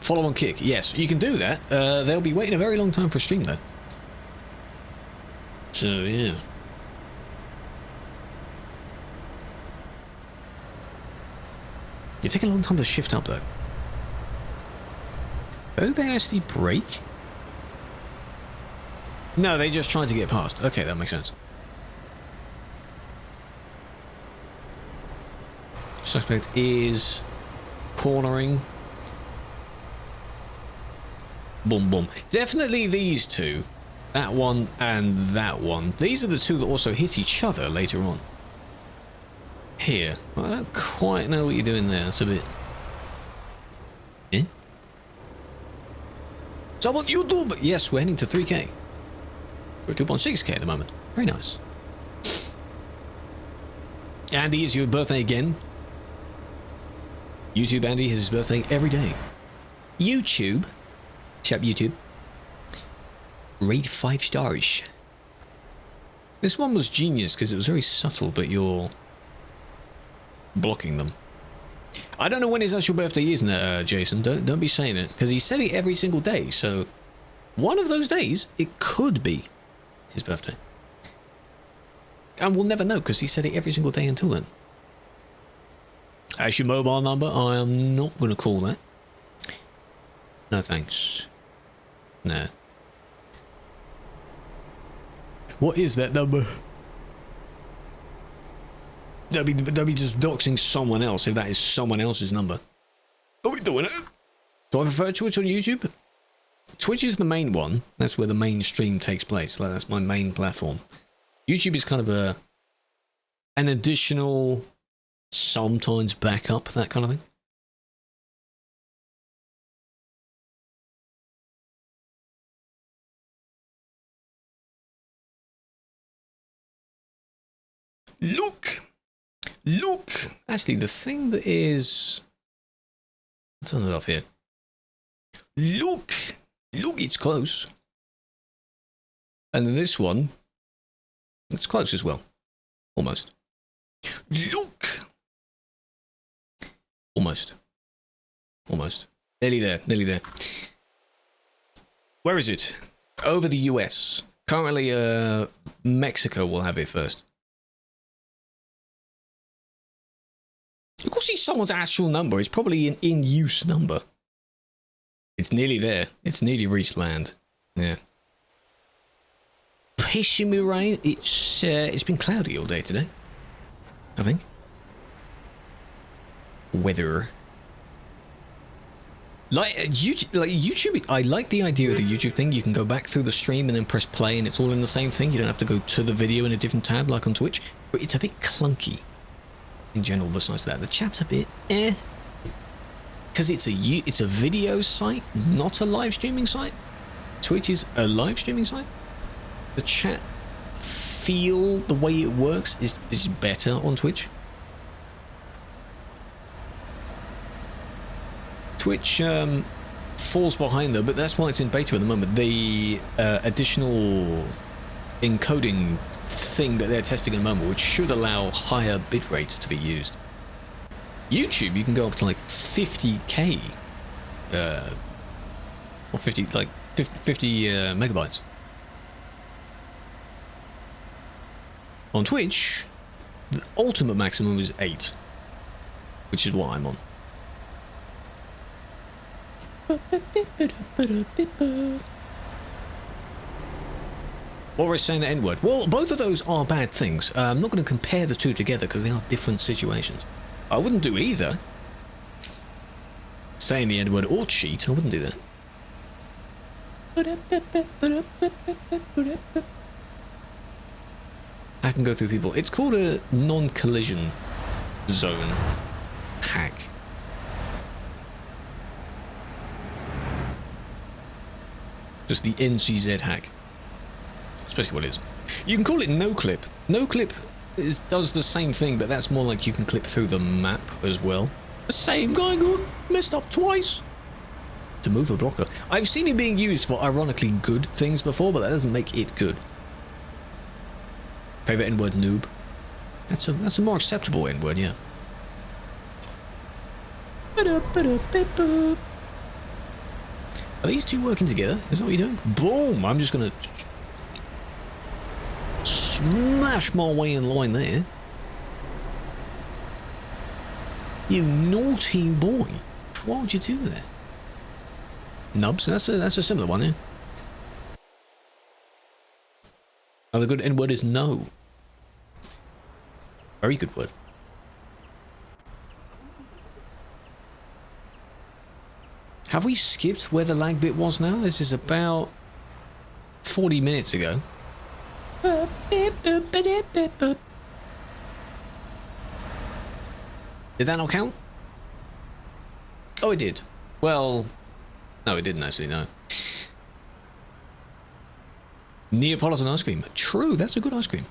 Follow on kick. Yes, you can do that. They'll be waiting a very long time for a stream though. So, yeah. You take a long time to shift up though. Oh, they actually brake? No, they just tried to get past. Okay, that makes sense. Suspect is cornering. Boom, boom. Definitely these two. That one and that one. These are the two that also hit each other later on. Here. I don't quite know what you're doing there. That's a bit... Eh? So on YouTube! Yes, we're heading to 3K. We're at 2.6K at the moment. Very nice. Andy, it's your birthday again. YouTube Andy has his birthday every day. YouTube. Shut up, YouTube. Rate 5 stars. This one was genius because it was very subtle, but you're blocking them. I don't know when his actual birthday is, Jason. Don't be saying it because he said it every single day. So one of those days, it could be his birthday, and we'll never know because he said it every single day until then. As your mobile number, I am not going to call that. No thanks. No. What is that number? That'd be just doxing someone else if that is someone else's number. Are we doing it? Do I prefer Twitch or YouTube? Twitch is the main one. That's where the main stream takes place. Like, that's my main platform. YouTube is kind of an additional, sometimes backup, that kind of thing. Look! Actually, the thing that is... I'll turn it off here. Look, it's close. And this one, it's close as well. Almost. Look! Almost. Nearly there. Where is it? Over the US. Currently, Mexico will have it first. You can see someone's actual number. It's probably an in-use number. It's nearly there. It's nearly reached land. Yeah. Pissing me rain. It's been cloudy all day today, I think. Weather. Like YouTube, I like the idea of the YouTube thing. You can go back through the stream and then press play and it's all in the same thing. You don't have to go to the video in a different tab like on Twitch. But it's a bit clunky in general. Besides that, the chat's a bit because it's a video site, not a live streaming site. Twitch is a live streaming site. The chat feel, the way it works is better on Twitch. Twitch falls behind though, but that's why it's in beta at the moment. The additional encoding thing that they're testing at the moment, which should allow higher bit rates to be used. YouTube, you can go up to like 50k, or 50 megabytes. On Twitch, the ultimate maximum is 8, which is what I'm on. What was saying the N-word? Well, both of those are bad things. I'm not going to compare the two together because they are different situations. I wouldn't do either. Saying the N-word or cheat, I wouldn't do that. I can go through people. It's called a non-collision zone hack. Just the NCZ hack. That's basically what it is. You can call it no-clip. No-clip does the same thing, but that's more like you can clip through the map as well. The same guy got messed up twice. To move a blocker. I've seen it being used for ironically good things before, but that doesn't make it good. Favorite N-word, noob. That's a more acceptable N-word, yeah. Are these two working together? Is that what you're doing? Boom! I'm just gonna smash my way in line there. You naughty boy! Why would you do that? Nubs. That's a similar one, yeah. Another good N-word is no. Very good word. Have we skipped where the lag bit was now? This is about 40 minutes ago. Did that not count? Oh, it did. Well, no, it didn't actually, no. Neapolitan ice cream. True, that's a good ice cream.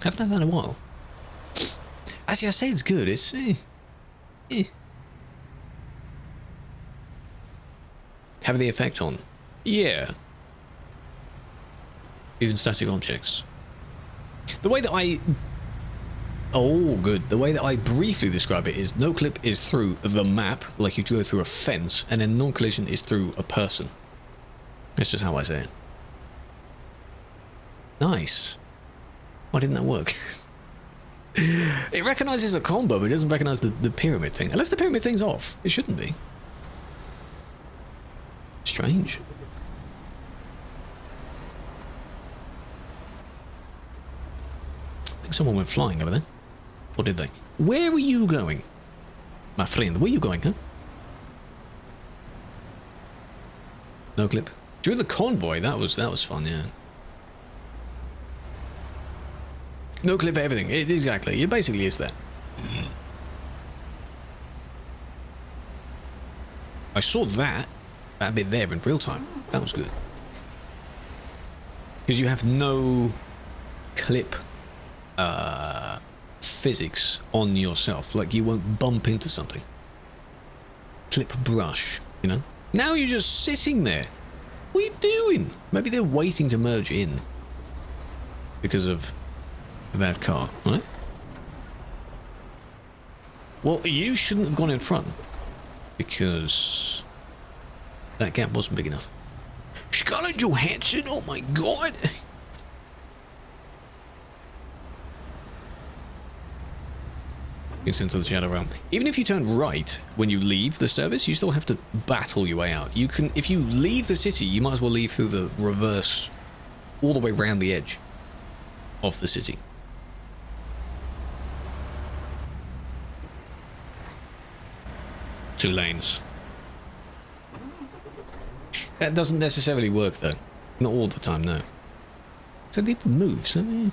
Haven't had that in a while. Actually, I say it's good. It's having the effect on. Yeah. Even static objects. The way that I... Oh, good. The way that I briefly describe it is no clip is through the map, like you go through a fence, and then non-collision is through a person. That's just how I say it. Nice. Why didn't that work? It recognizes a combo, but it doesn't recognize the pyramid thing. Unless the pyramid thing's off. It shouldn't be. Strange. think someone went flying over there. Or did they? Where are you going? My friend, where are you going, huh? No clip. During the convoy, that was fun, yeah. No clip for everything. Exactly. It basically is that. I saw that bit there in real time. That was good. Because you have no clip physics on yourself. Like, you won't bump into something. Clip brush, you know? Now you're just sitting there. What are you doing? Maybe they're waiting to merge in. Because of that car, right? Well, you shouldn't have gone in front. Because that gap wasn't big enough. Scarlett Johansson, oh my god! It's into the Shadow Realm. Even if you turn right when you leave the service, you still have to battle your way out. You can, if you leave the city, you might as well leave through the reverse, all the way around the edge of the city. Two lanes. That doesn't necessarily work though. Not all the time, no. So they move, so yeah.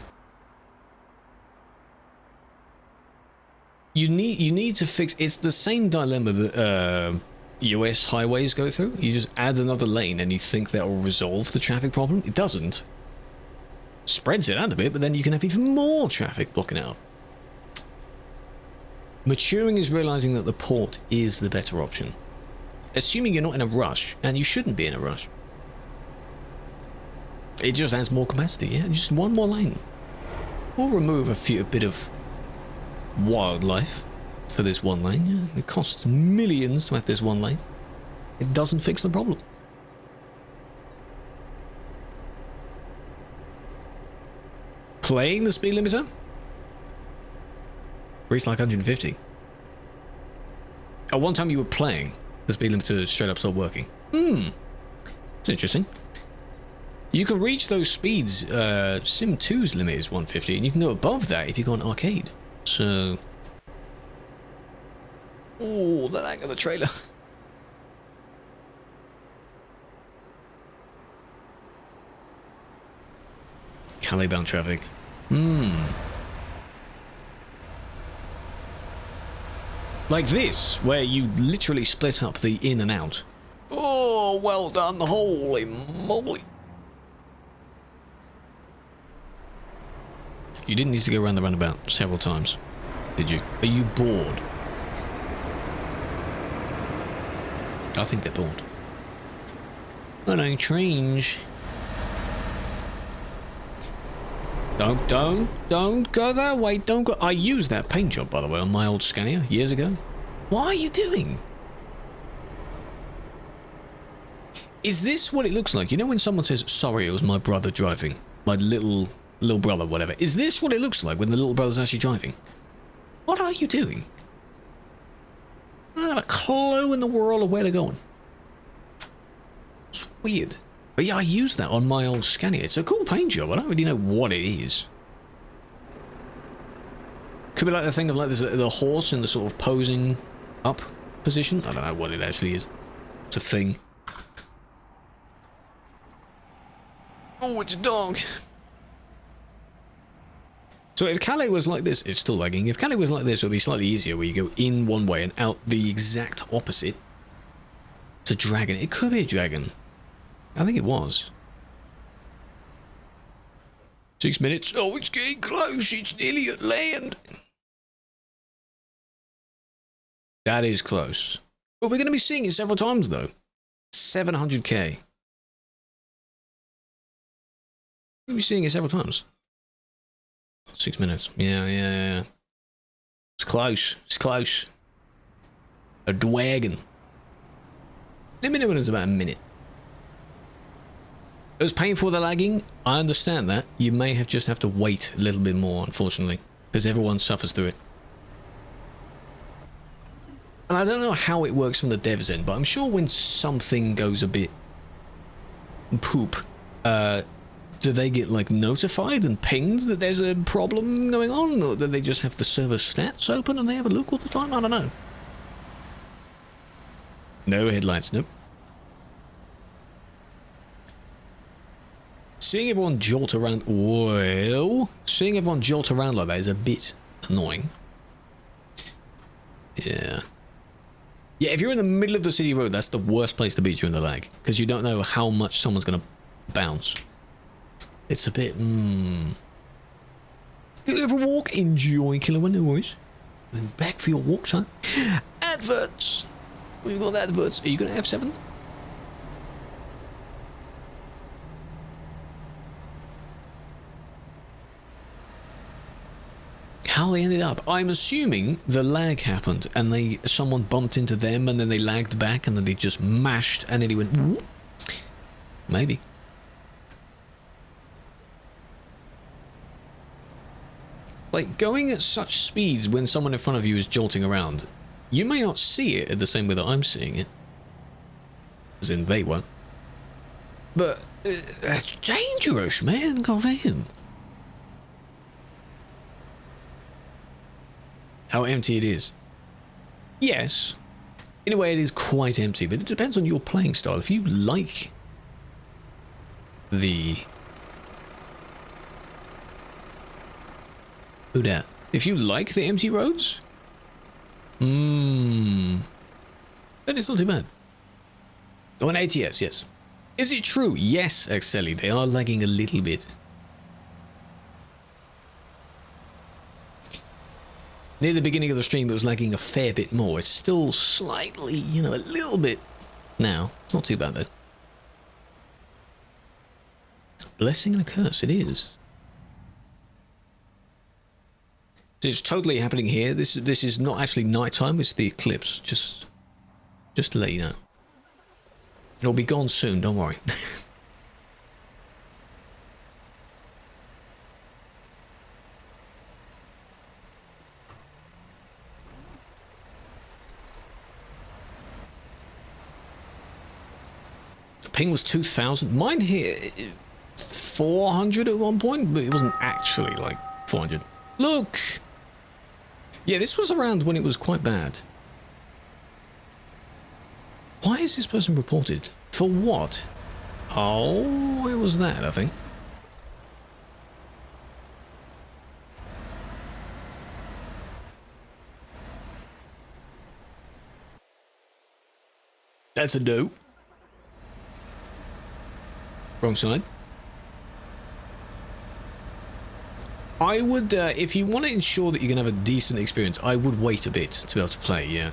You need to fix. It's the same dilemma that US highways go through. You just add another lane and you think that will resolve the traffic problem. It doesn't. Spreads it out a bit, but then you can have even more traffic blocking it up. Maturing is realizing that the port is the better option. Assuming you're not in a rush, and you shouldn't be in a rush. It just adds more capacity, yeah? Just one more lane. We'll remove a bit of wildlife for this one lane. Yeah, it costs millions to have this one lane. It doesn't fix the problem. Playing the speed limiter? Reached like 150. At one time you were playing, the speed limiter straight up stopped working. It's interesting. You can reach those speeds. Sim 2's limit is 150, and you can go above that if you go on arcade. So, oh, the lag of the trailer. Calais bound traffic. Like this, where you literally split up the in and out. Oh, well done, holy moly. You didn't need to go around the roundabout several times, did you? Are you bored? I think they're bored. But I change. Don't go that way. Don't go. I used that paint job, by the way, on my old Scania years ago. What are you doing? Is this what it looks like? You know when someone says, sorry, it was my brother driving? My little brother, whatever. Is this what it looks like when the little brother's actually driving? What are you doing? I don't have a clue in the world of where they're going. It's weird. But yeah, I used that on my old Scania. It's a cool paint job. I don't really know what it is. Could be like the thing of like the horse in the sort of posing up position. I don't know what it actually is. It's a thing. Oh, it's a dog. So if Calais was like this, it's still lagging. If Calais was like this, it would be slightly easier where you go in one way and out the exact opposite. It's a dragon. It could be a dragon. I think it was. 6 minutes. Oh, it's getting close. It's nearly at land. That is close. But we're going to be seeing it several times, though. 700k. We're going to be seeing it several times. 6 minutes. Yeah. It's close. It's close. A dragon. Let me know when it's about a minute. It was painful, the lagging. I understand that. You may just have to wait a little bit more, unfortunately, because everyone suffers through it. And I don't know how it works from the dev's end, but I'm sure when something goes a bit poop, Do they get, like, notified and pinged that there's a problem going on? Or do they just have the server stats open and they have a look all the time? I don't know. No headlights, nope. Seeing everyone jolt around... Well... Seeing everyone jolt around like that is a bit annoying. Yeah. Yeah, if you're in the middle of the city road, that's the worst place to be during the lag. Because you don't know how much someone's going to bounce. It's a bit, Did you ever walk? Enjoy, Killer One, no worries. Then back for your walk time. Adverts! We've got adverts. Are you going to F7? How they ended up? I'm assuming the lag happened and someone bumped into them and then they lagged back and then they just mashed and then he went whoop. Maybe. Like, going at such speeds when someone in front of you is jolting around, you may not see it the same way that I'm seeing it. As in, they won't. But, that's dangerous, man, goddamn. How empty it is. Yes, in a way it is quite empty, but it depends on your playing style. If you like the... Who dat? If you like the empty roads, then it's not too bad. Oh, an ATS, yes. Is it true? Yes, Axeli, they are lagging a little bit. Near the beginning of the stream, it was lagging a fair bit more. It's still slightly, you know, a little bit now. It's not too bad, though. Blessing and a curse, it is. It's totally happening here. This is not actually nighttime, it's the eclipse. Just to let you know. It'll be gone soon, don't worry. The ping was 2,000. Mine here 400 at one point, but it wasn't actually like 400. Look! Yeah, this was around when it was quite bad. Why is this person reported? For what? Oh, it was that, I think. That's a no. Wrong side. I would, if you want to ensure that you can have a decent experience, I would wait a bit to be able to play, yeah.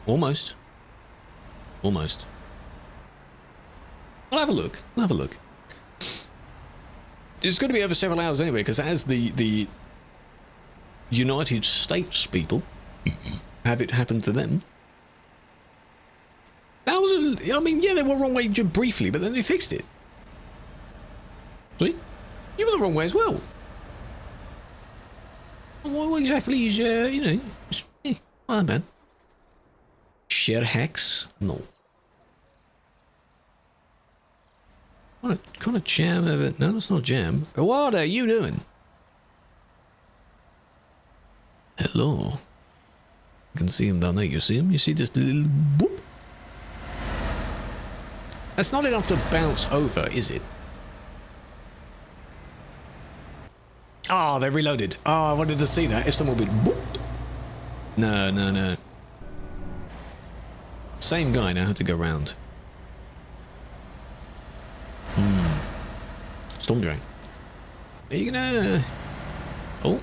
Almost. Almost. I'll have a look. I'll have a look. It's going to be over several hours anyway, because as the United States people have it happen to them. That was, I mean, yeah, they were wrong way just briefly, but then they fixed it. See? You were the wrong way as well. What exactly is, you know, not bad. Share hacks? No. What kind of jam of it? No, that's not jam. What are you doing? Hello. I can see him down there. You see him? You see this little boop? That's not enough to bounce over, is it? Oh, they reloaded. Oh, I wanted to see that. If someone would boop. No, no, no. Same guy now had to go round. Storm drain. Are you gonna... Oh.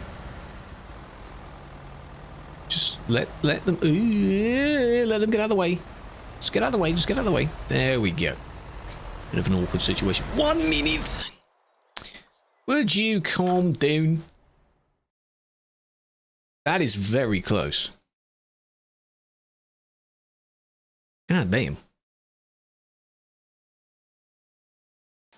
Just let them... let them get out of the way. Just get out of the way. Just get out of the way. There we go. Bit of an awkward situation. 1 minute. Would you calm down? That is very close. God damn.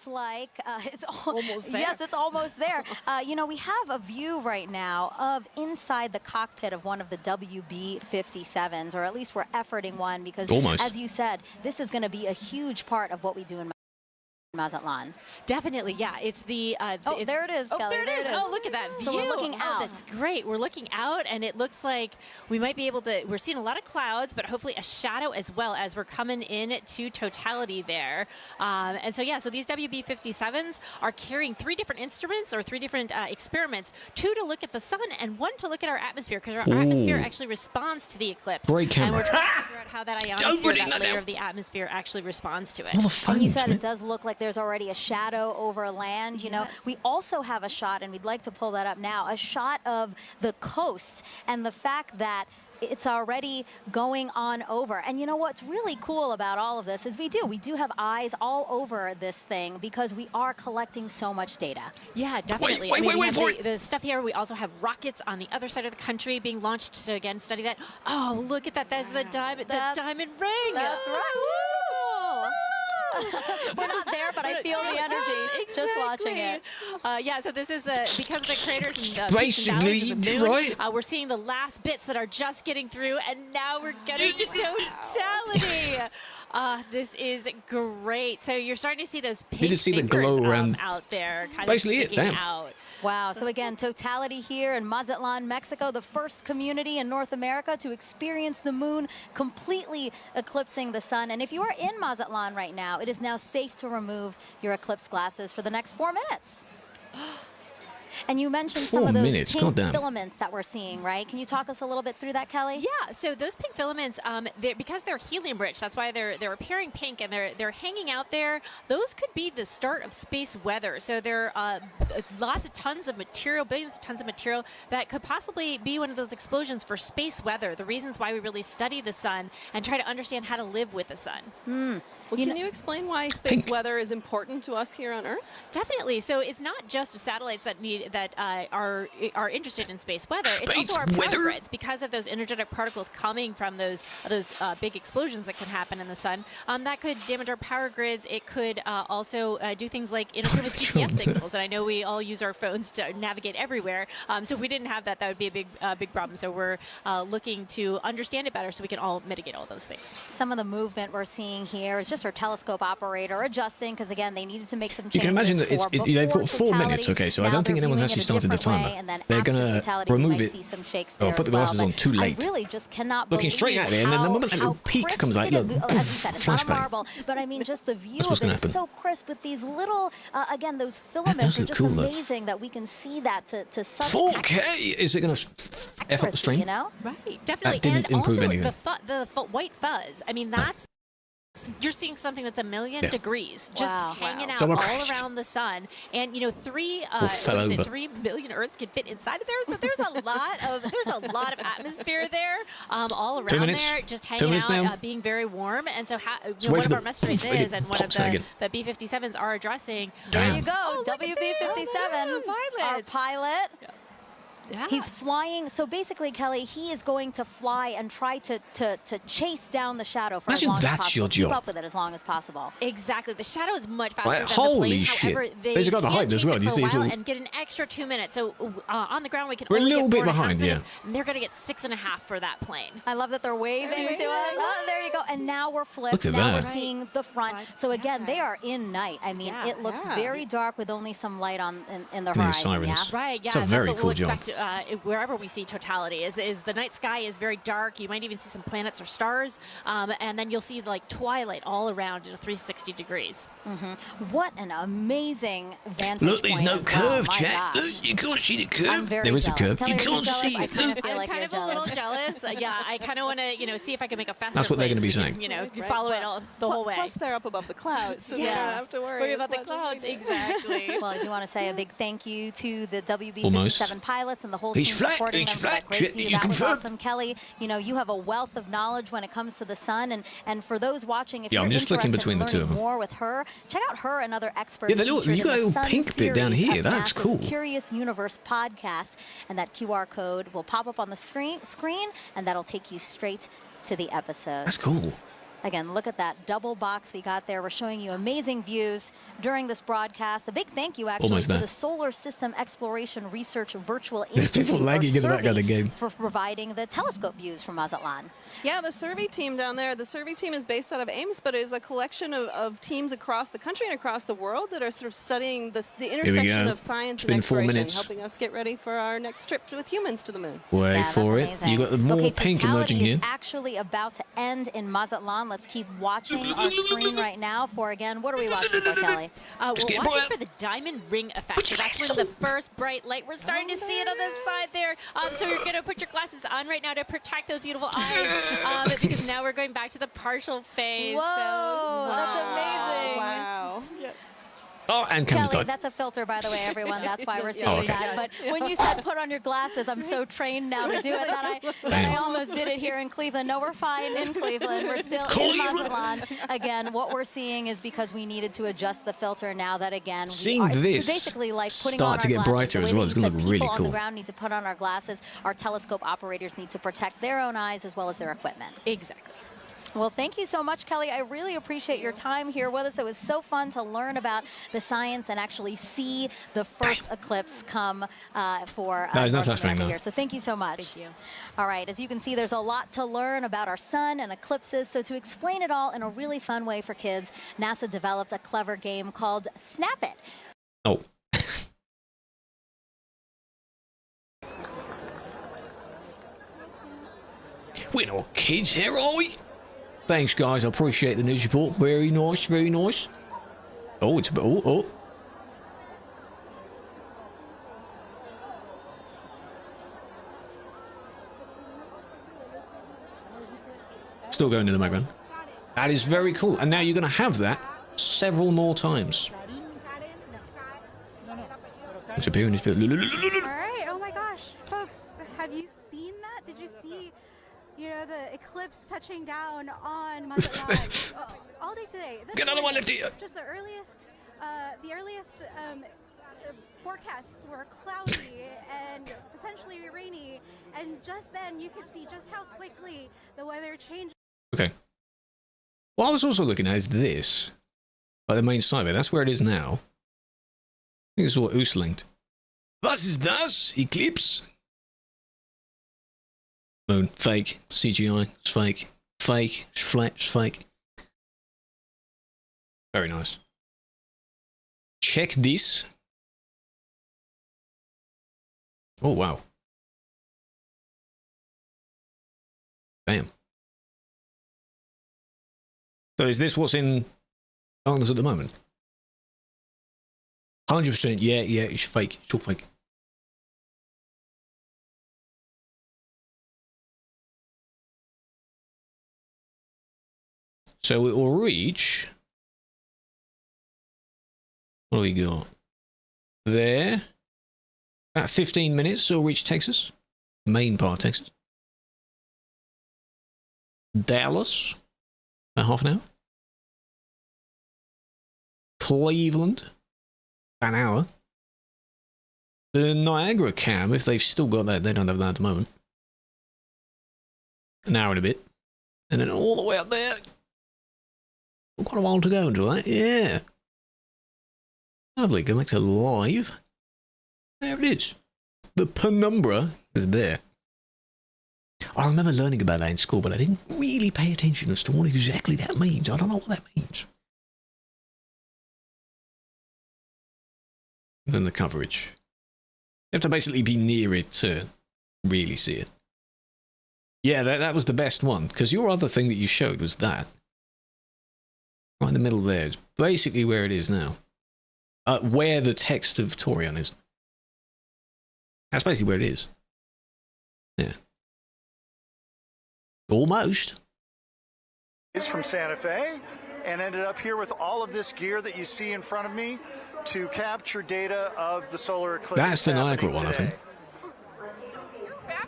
Like it's almost there. Yes, it's almost there. You know, we have a view right now of inside the cockpit of one of the WB-57s, or at least we're efforting one, because as you said, this is going to be a huge part of what we do in Mazatlan. Definitely, yeah. It's the there it is, Kelly. There it is. Oh, look at that view. So we're looking out. That's great. We're looking out, and it looks like we might be able to. We're seeing a lot of clouds, but hopefully a shadow as well as we're coming in to totality there. And so yeah, so these WB-57s are carrying 3 different instruments or 3 different experiments: 2 to look at the sun and 1 to look at our atmosphere, because our atmosphere actually responds to the eclipse. Great camera. And we're trying to figure out how that ionosphere, that layer of the atmosphere, actually responds to it. All the phones, and you said man. it does look like there's already a shadow over land. You know, we also have a shot, and we'd like to pull that up now, a shot of the coast and the fact that it's already going on over. And you know what's really cool about all of this is we do have eyes all over this thing because we are collecting so much data. Yeah, definitely. Wait for it. The stuff here, we also have rockets on the other side of the country being launched to, again, study that. Oh, look at that. There's the diamond ring. That's right. We're not there, but I feel the energy just watching it. Yeah, so this is because of the craters and the basically, of the moon, right? We're seeing the last bits that are just getting through, and now we're getting to totality. This is great. So you're starting to see those pink see the glow around out there, kind basically of sticking damn. out. Wow. So again, totality here in Mazatlan, Mexico, the first community in North America to experience the moon completely eclipsing the sun. And if you are in Mazatlan right now, it is now safe to remove your eclipse glasses for the next 4 minutes. And you mentioned some of those pink filaments that we're seeing, right? Can you talk us a little bit through that, Kelly? Yeah, so those pink filaments, because they're helium rich, that's why they're appearing pink and they're hanging out there. Those could be the start of space weather. So there are lots of tons of material, billions of tons of material that could possibly be one of those explosions for space weather. The reasons why we really study the sun and try to understand how to live with the sun. Well, can you explain why space weather is important to us here on Earth? Definitely. So it's not just satellites that are interested in space weather. It's also our power grids, because of those energetic particles coming from those big explosions that can happen in the sun. That could damage our power grids. It could also do things like interfere with GPS signals. And I know we all use our phones to navigate everywhere. So if we didn't have that, that would be a big problem. So we're looking to understand it better so we can all mitigate all those things. Some of the movement we're seeing here is just our telescope operator adjusting, because again, they needed to make some changes. You can imagine that they've got 4 minutes, okay, so I don't think anyone's actually started the timer. They're going to remove it. Oh, put the glasses on too late. I really just cannot looking straight at it, and then the moment that little peak comes out, look, as you said, it's not a flashbang. marble, but I mean, just the view That's of what's it gonna is happen. so crisp with these little, again, those filaments are just cool, though. amazing that we can see that to such 4K! Is it going to F up the stream? you know? Right, definitely. That didn't and improve also anything. the white fuzz. I mean, that's you're seeing something that's a million degrees just hanging out all around the sun, and you know, 3 billion Earths can fit inside of there. So there's a lot of atmosphere there, all around there, just hanging out, being very warm. And so one of our messages is, and one of the B-57s are addressing. There you go, WB-57, our pilot. Yeah. He's flying. So basically, Kelly, he is going to fly and try to chase down the shadow for as long as possible. Keep up with it as long as possible. Exactly. The shadow is much faster than the holy plane. shit. However, They've got the height as well. You see, and get an extra 2 minutes. So on the ground, we can we're only a little get bit behind, minutes, and they're going to get 6.5 for that plane. I love that they're waving to us. Oh, there you go. And now we're flipped. Look at now that. We're seeing the front. So again, they are in night. I mean, it looks very dark with only some light on in the horizon. Sirens. Right. Yeah. It's a very cool job. Expect, wherever we see totality is the night sky is very dark. You might even see some planets or stars, and then you'll see like twilight all around in 360 degrees. What an amazing vantage Look, there's no curve, chat. Look, you can't see the curve. There is a curve. Kelly, you can't see it. I'm kind of a little jealous. Yeah, I kind of want to, see if I can make a faster. That's what they're going to be so saying. Follow it the whole way. Plus, they're up above the clouds, so they don't have to worry about the clouds. Exactly. Well, I do want to say a big thank you to the WB-57 pilots and the whole team supporting them. You that was awesome. Kelly, you have a wealth of knowledge when it comes to the sun, and for those watching, if you're I'm just flicking between the two of them. more with her, check out her and other experts. Yeah, look, you got a little pink bit down here. That's cool. Curious Universe podcast, and that QR code will pop up on the screen, and that'll take you straight to the episode. That's cool. Again, look at that double box we got there. We're showing you amazing views during this broadcast. A big thank you, actually, to the Solar System Exploration Research Virtual Institute for providing the telescope views from Mazatlan. Yeah, the survey team down there, the survey team is based out of Ames, but it is a collection of teams across the country and across the world that are sort of studying the intersection of science and exploration, helping us get ready for our next trip with humans to the moon. Wait for it. You got the more pink emerging here. Actually about to end in Mazatlan. Let's keep watching our screen right now for, again, what are we watching for, Kelly? We're watching for the diamond ring effect. So that's when the first bright light, we're starting to see it on this side there. So you're going to put your glasses on right now to protect those beautiful eyes because now we're going back to the partial phase. Whoa, that's amazing. Wow. Yep. Oh, and Kelly, that's a filter, by the way, everyone. That's why we're seeing that. But when you said put on your glasses, I'm so trained now to do it that I almost did it here in Cleveland. No, we're fine in Cleveland. We're still in Mazatlan. Again, what we're seeing is because we needed to adjust the filter now that, again, this basically like putting start on to get brighter as well. It's going to look really cool. People on the ground need to put on our glasses. Our telescope operators need to protect their own eyes as well as their equipment. Exactly. Well, thank you so much, Kelly. I really appreciate your time here with us. It was so fun to learn about the science and actually see the first eclipse come for North America here. So thank you so much. Thank you. All right, as you can see, there's a lot to learn about our sun and eclipses. So to explain it all in a really fun way for kids, NASA developed a clever game called Snap It. Oh. We're not kids here, are we? Thanks, guys. I appreciate the news report. Very nice, very nice. Oh, it's a bit. Oh. Still going in the background. That is very cool. And now you're going to have that several more times. It's appearing. It's All right. Oh my gosh, folks, have you seen that? Did you see? You know, the eclipse touching down on Mazatlan all day today. This Get another one left here. Just the earliest forecasts were cloudy and potentially rainy, and just then you could see just how quickly the weather changed. Okay. What I was also looking at is this, like the main side of it. That's where it is now. I think this is what Oos linked. Was ist das? Eclipse? Moon, fake. CGI, it's fake. Fake, it's flat, it's fake. Very nice. Check this. Oh, wow. Bam. So is this what's in darkness at the moment? 100%, yeah, it's fake. It's all fake. So it will reach, what do we got? There. About 15 minutes, so it'll reach Texas. Main part of Texas. Dallas. About half an hour. Cleveland. An hour. The Niagara cam, if they've still got that, they don't have that at the moment. An hour and a bit. And then all the way up there. Quite a while to go into that, yeah. Lovely, go back to live. There it is. The penumbra is there. I remember learning about that in school, but I didn't really pay attention as to what exactly that means. I don't know what that means. And then the coverage. You have to basically be near it to really see it. Yeah, that was the best one, because your other thing that you showed was that. Right in the middle there. It's basically where it is now. Where the text of Torion is. That's basically where it is. Yeah. Almost. Is from Santa Fe and ended up here with all of this gear that you see in front of me to capture data of the solar eclipse. That's the Niagara one, I think.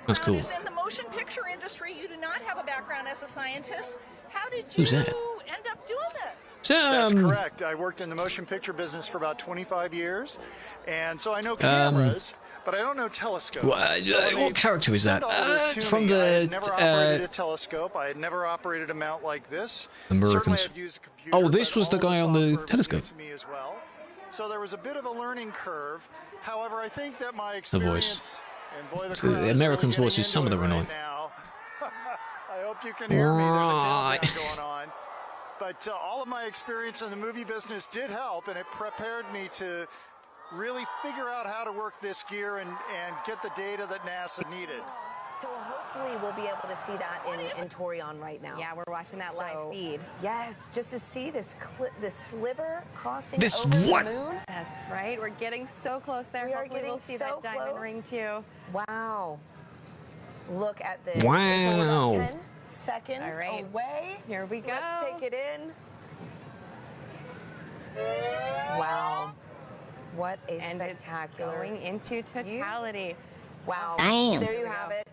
That's cool. Is in the motion picture industry. You do not have a background as a scientist. How did you Who's that? end up doing that? That's correct. I worked in the motion picture business for about 25 years, and so I know cameras, but I don't know telescope. What character is that? From I had never operated the a telescope. I had never operated a mount like this. Americans. Certainly I'd use a computer, Oh, this was but the all guy on the software was telescope. new to me as well. So there was a bit of a learning curve. However, I think that my The voice. experience and boy, the The crowd is American's really voice is getting some of into them it are right annoying. now. I hope you can hear me. There's a Right. countdown going on. But all of my experience in the movie business did help, and it prepared me to really figure out how to work this gear and get the data that NASA needed. So hopefully we'll be able to see that in Torion right now. Yeah, we're watching that live feed. Yes, just to see this sliver crossing This over what? the moon. That's right. We're getting so close there. We are Hopefully getting we'll see so that diamond close. ring too. Wow. Look at this. Wow. It's only about 10 seconds All right. away. Here we go. Let's take it in. Wow. What a And it's spectacular. going into totality. Wow. Damn. There you have it.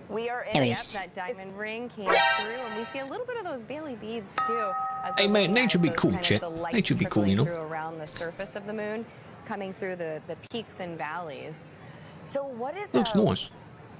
We are in. There it Yep, is. that diamond ring came through, and we see a little bit of those Bailey beads too. As Hey, we're mate, looking nature at be those cool, kind of Chet. the lights Nature be cool, you know. trickling through around the surface of the moon, coming through the peaks and valleys. So what is Looks nice.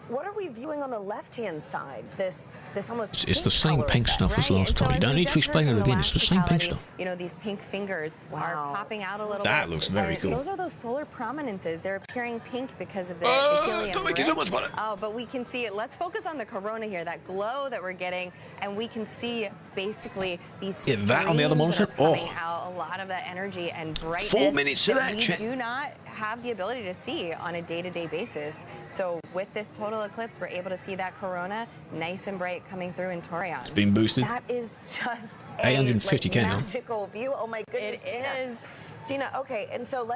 What are we viewing on the left-hand side? This almost It's the pink same color pink effect. stuff as Right, last and so time. You as don't we need to just explain heard it from again. It's the same pink totality, stuff. You know, these pink fingers are Wow. popping out a little That bit. looks very cool. Those are those solar prominences. They're appearing pink because of the helium don't make it so rich. much better. Oh, but we can see it. Let's focus on the corona here, that glow that we're getting, and we can see basically these Yeah, that on the other streams that monitor? are coming Oh. out, a lot of that energy and brightness 4 minutes of that, we Chet. do not have the ability to see on a day-to-day basis. So with this total eclipse, we're able to see that corona nice and bright coming through in Torion. Been boosted. That is just 850K now. magical view. Oh my goodness, It Gina. is. Gina, okay, and so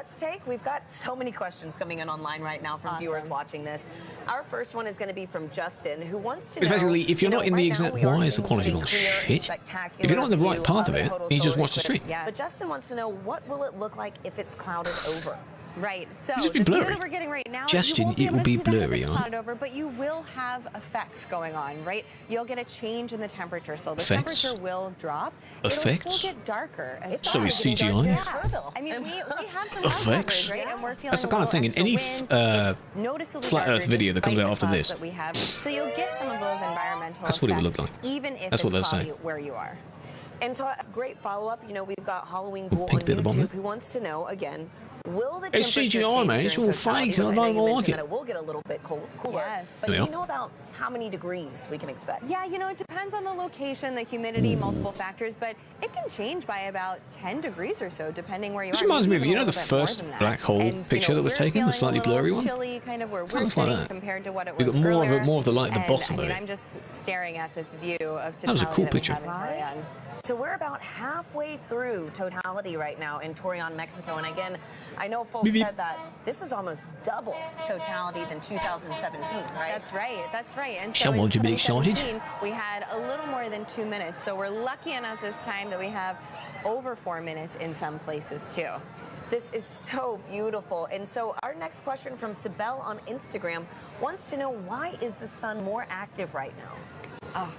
we've got so many questions coming in online right now from viewers watching this. Our first one is going to be from Justin, who wants to It's know, basically, if you're not in the right exact, now we are why is the seeing quality a like clear and shit? spectacular If you're not in the right view part of a it, total you just solar watch the eclipse. stream. Yes. But Justin wants to know, what will it look like if it's clouded over? Right. So It's just been the view blurry. that we're getting right now, Justin, you won't be it able will to be see that if blurry, it's right? clouded over, but you will have effects going on, right? You'll get a change in the temperature, so the Effects? temperature will drop. Effects? It'll still get darker. As It's So well. is CGI? Yeah. I mean, we have some Effects? coverage, right? And we're feeling That's the a kind of little thing in extra any wind. It's noticeably flat darker Earth video that comes despite out the after clouds this. that we have. So you'll get some of those environmental That's what it would effects, look like. even if That's what it's they're cloudy saying. where you are. And so a great follow-up, we've got Halloween Ghoul on pink bit at the bottom YouTube who wants to know, again, will the It's temperature CGI, change mate. It's during all totality? fake. I Which don't know you like mentioned it. that it will get a little bit cooler. Yes. But do Yeah. you know about how many degrees we can expect? Yeah, it depends on the location, the humidity, multiple factors, but it can change by about 10 degrees or so, depending where you Which are. reminds me maybe of, even a the little bit more first than that. black hole And, picture that was we're taken, the feeling slightly a little blurry one? chilly, kind of where we're looks like sitting that. compared to what it We was got more of it, earlier. more of the light at the And, bottom of it. I'm just staring at this view of totality That was a cool we picture. have in Torion. So we're about halfway through totality right now in Torion, Mexico. And again, I know folks Beep, beep. said that this is almost double totality than 2017, right? That's right. And Come so on, in to be excited. 2017, we had a little more than 2 minutes. So we're lucky enough this time that we have over 4 minutes in some places too. This is so beautiful. And so our next question from Sibel on Instagram wants to know, why is the sun more active right now?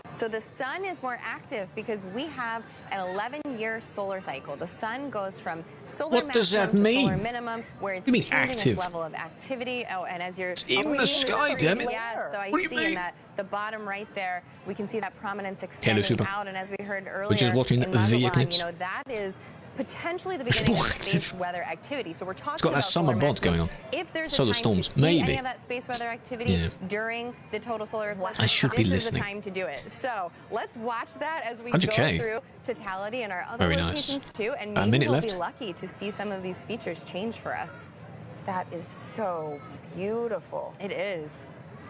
So the sun is more active because we have an 11-year solar cycle. The sun goes from solar What does that maximum to mean? solar minimum, where it's You mean changing active? its level of activity. Oh, and as you're in the sky, damn it. Yeah, so I What do you see mean? in that the bottom right there, we can see that prominence Hello, extending Super. out. And as we heard earlier, Which is watching in the Mazatlan, eclipse. that is potentially the beginning more of space active. weather activity. So we're talking It's got that about summer solar bod going maximum. on. If there's Solar a time storms, to see maybe. any of that space weather activity Yeah. during the total solar eclipse, I should be this listening. is the time to do it. So let's watch that as we 100K. go through totality and our other Very nice. locations too, and A maybe minute we'll left. be lucky to see some of these features change for us. That is so beautiful. It is.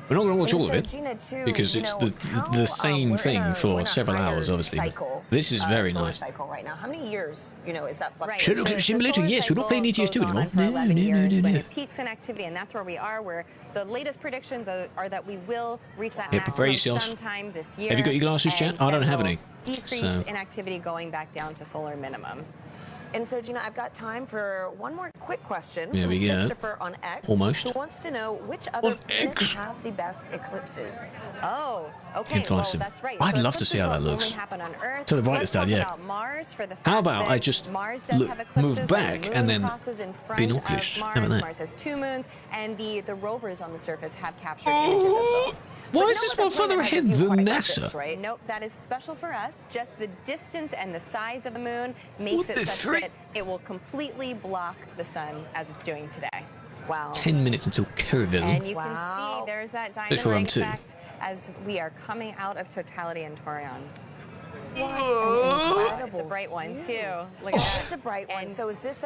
We're not going to watch And all of so, it Gina, too, because it's the same we're in thing our for several higher hours, obviously. but cycle, This is very solar nice. cycle right now. How many years, is that Right. fluctuation? Shadow Eclipse the Simulator, solar yes, we're not cycle playing ETS2 goes on anymore. for No, 11 no, years, no, but no. it peaks in activity, and that's where we are, where the latest predictions are that we will reach that Yeah, maximum prepare yourself. sometime this year. Have you got your glasses, and Chat? I don't then have we'll any. Decrease So- in activity going back down to solar minimum. And so, Gina, I've got time for one more quick question There from we go. Christopher on X, Almost. who wants to know which other planets have the best eclipses. Oh, okay. Well, that's right. I'd So love to see how that eclipses looks. don't only happen on Earth. To the brightest side, yeah. About Mars for the How fact about that I just Mars does have eclipses, move like back the moon and then crosses in front binoculars? of How about Mars. that? Mars has 2 moons, and the rovers on the surface have captured images of those. Why is this one further ahead than NASA? Right? Nope, that is special for us. Just the distance and the size of the moon makes it such that it will completely block the sun as it's doing today. Wow. 10 minutes until Kerrville. And you can see there's that diamond ring effect as we are coming out of totality in Torion. It's a bright one too. Look at that. It's a bright one. So is this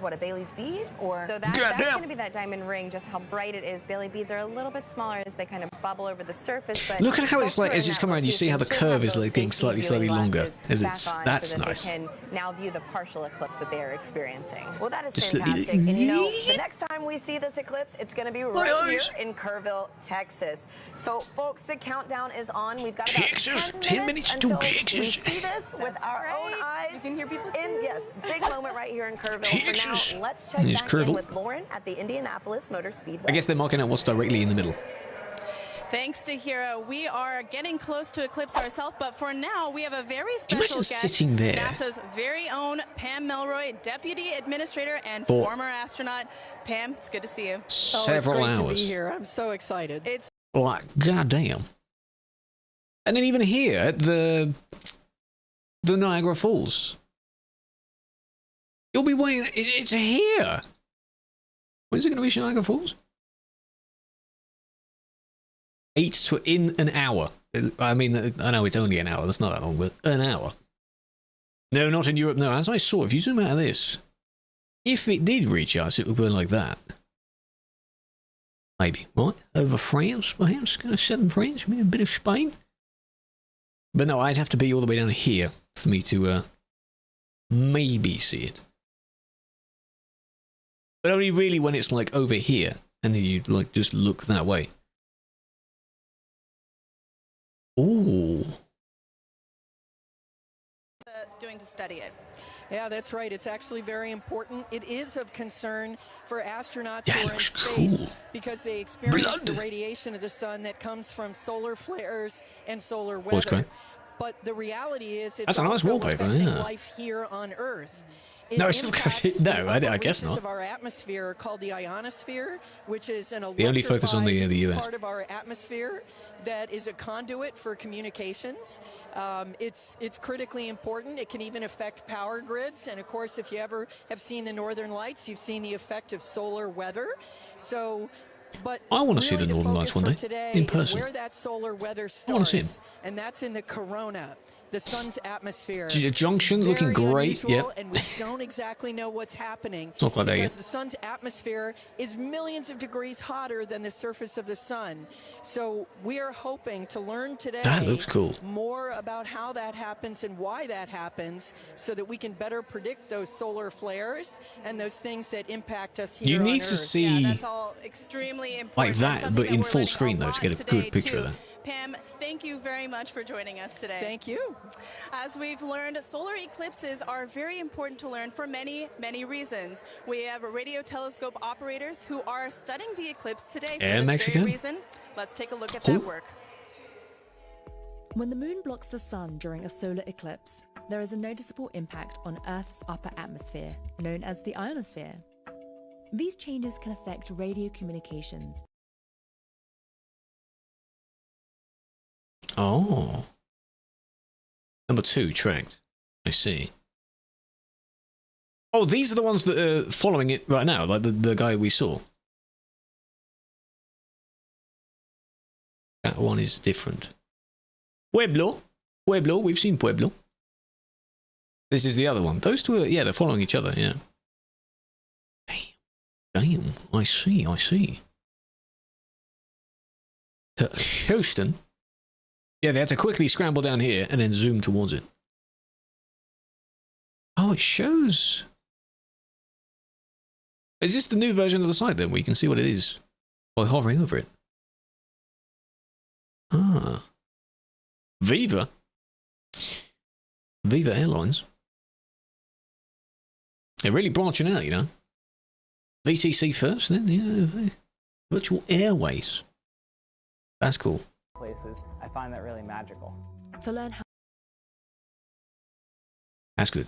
what, a Bailey's bead, or? So that's going to be that diamond ring. Just how bright it is. Bailey beads are a little bit smaller as they kind of bubble over the surface. But look at how it's like as you come around, you see how the curve is like getting slightly longer. As it's that's nice. They can now view the partial eclipse that they are experiencing. Well, that is fantastic. And you know, the next time we see this eclipse, it's going to be right here in Kerrville, Texas. So, folks, the countdown is on. We've got about 10 minutes until we see this with our own eyes. You can hear people. Yes, big moment right here in Kerrville. For now, let's check back in with Lauren at the Indianapolis Motor Speedway. I guess they're marking out what's directly in the middle. Thanks to Hira, we are getting close to Eclipse ourselves, but for now, we have a very special guest, sitting there. NASA's very own Pam Melroy, Deputy Administrator and former astronaut. Pam, it's good to see you. Several it's great hours. To be here. I'm so excited. It's like goddamn. And then even here at the Niagara Falls, you'll be waiting. It's here. When's it going to reach Niagara Falls? 8 to in an hour. I mean, I know it's only an hour. That's not that long, but an hour. No, not in Europe. No, as I saw, if you zoom out of this, if it did reach us, it would burn like that. Maybe, right? Over France, perhaps? Southern France, maybe a bit of Spain. But no, I'd have to be all the way down here for me to maybe see it. But only really when it's like over here, and then you like just look that way. Ooh. doing to study it. Yeah, that's right. It's actually very important. It is of concern for astronauts who are in space cool. because they experience the radiation of the sun that comes from solar flares and solar weather. But the reality is it's that's a nice wallpaper, yeah. Life here on Earth. No, it's still no, I guess not. Of our atmosphere called the ionosphere, which is an they only focus on the US part of our atmosphere that is a conduit for communications. It's critically important. It can even affect power grids, and of course, if you ever have seen the Northern Lights, you've seen the effect of solar weather. So. But I want to see the Northern Lights one day in person. Where that solar weather starts, I want to see them. And that's in the corona. The sun's atmosphere. The junction looking great, yep. And we don't exactly know what's happening. It's not quite there yet. Because the sun's atmosphere is millions of degrees hotter than the surface of the sun. So we are hoping to learn today that looks cool. more about how that happens and why that happens so that we can better predict those solar flares and those things that impact us here You on need Earth. to see that's all extremely important. like that, but in full screen though, to get a good picture of that. Pam, thank you very much for joining us today. Thank you. As we've learned, solar eclipses are very important to learn for many, many reasons. We have radio telescope operators who are studying the eclipse today for this very reason. Let's take a look at that work. When the moon blocks the sun during a solar eclipse, there is a noticeable impact on Earth's upper atmosphere, known as the ionosphere. These changes can affect radio communications. Oh. Number 2, tracked. I see. Oh, these are the ones that are following it right now, like the guy we saw. That one is different. Pueblo, we've seen Pueblo. This is the other one. Those two are, yeah, they're following each other, yeah. Damn, I see. To Houston. Yeah, they had to quickly scramble down here and then zoom towards it. Oh, it shows. Is this the new version of the site then? We can see what it is by hovering over it. Ah. Viva Airlines. They're really branching out, you know. VTC first, then virtual airways. That's cool. Places, I find that really magical. To learn how. That's good.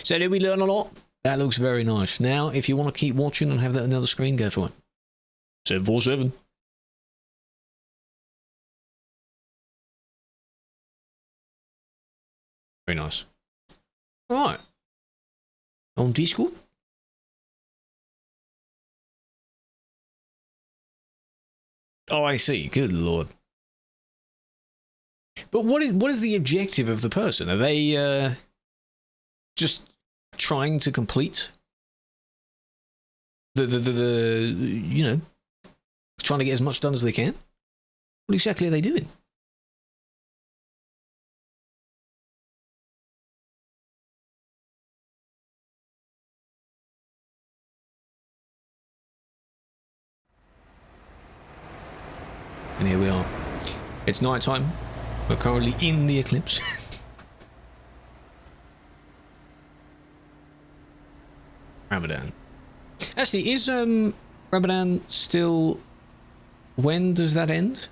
So did we learn a lot? That looks very nice. Now, if you want to keep watching and have that another screen, go for it. 747. Very nice. All right. On Discord. Oh, I see. Good lord. But what is the objective of the person? Are they just trying to complete the you know, trying to get as much done as they can? What exactly are they doing? And here we are. It's night time. We're currently in the eclipse. Ramadan. Actually, is Ramadan still... When does that end?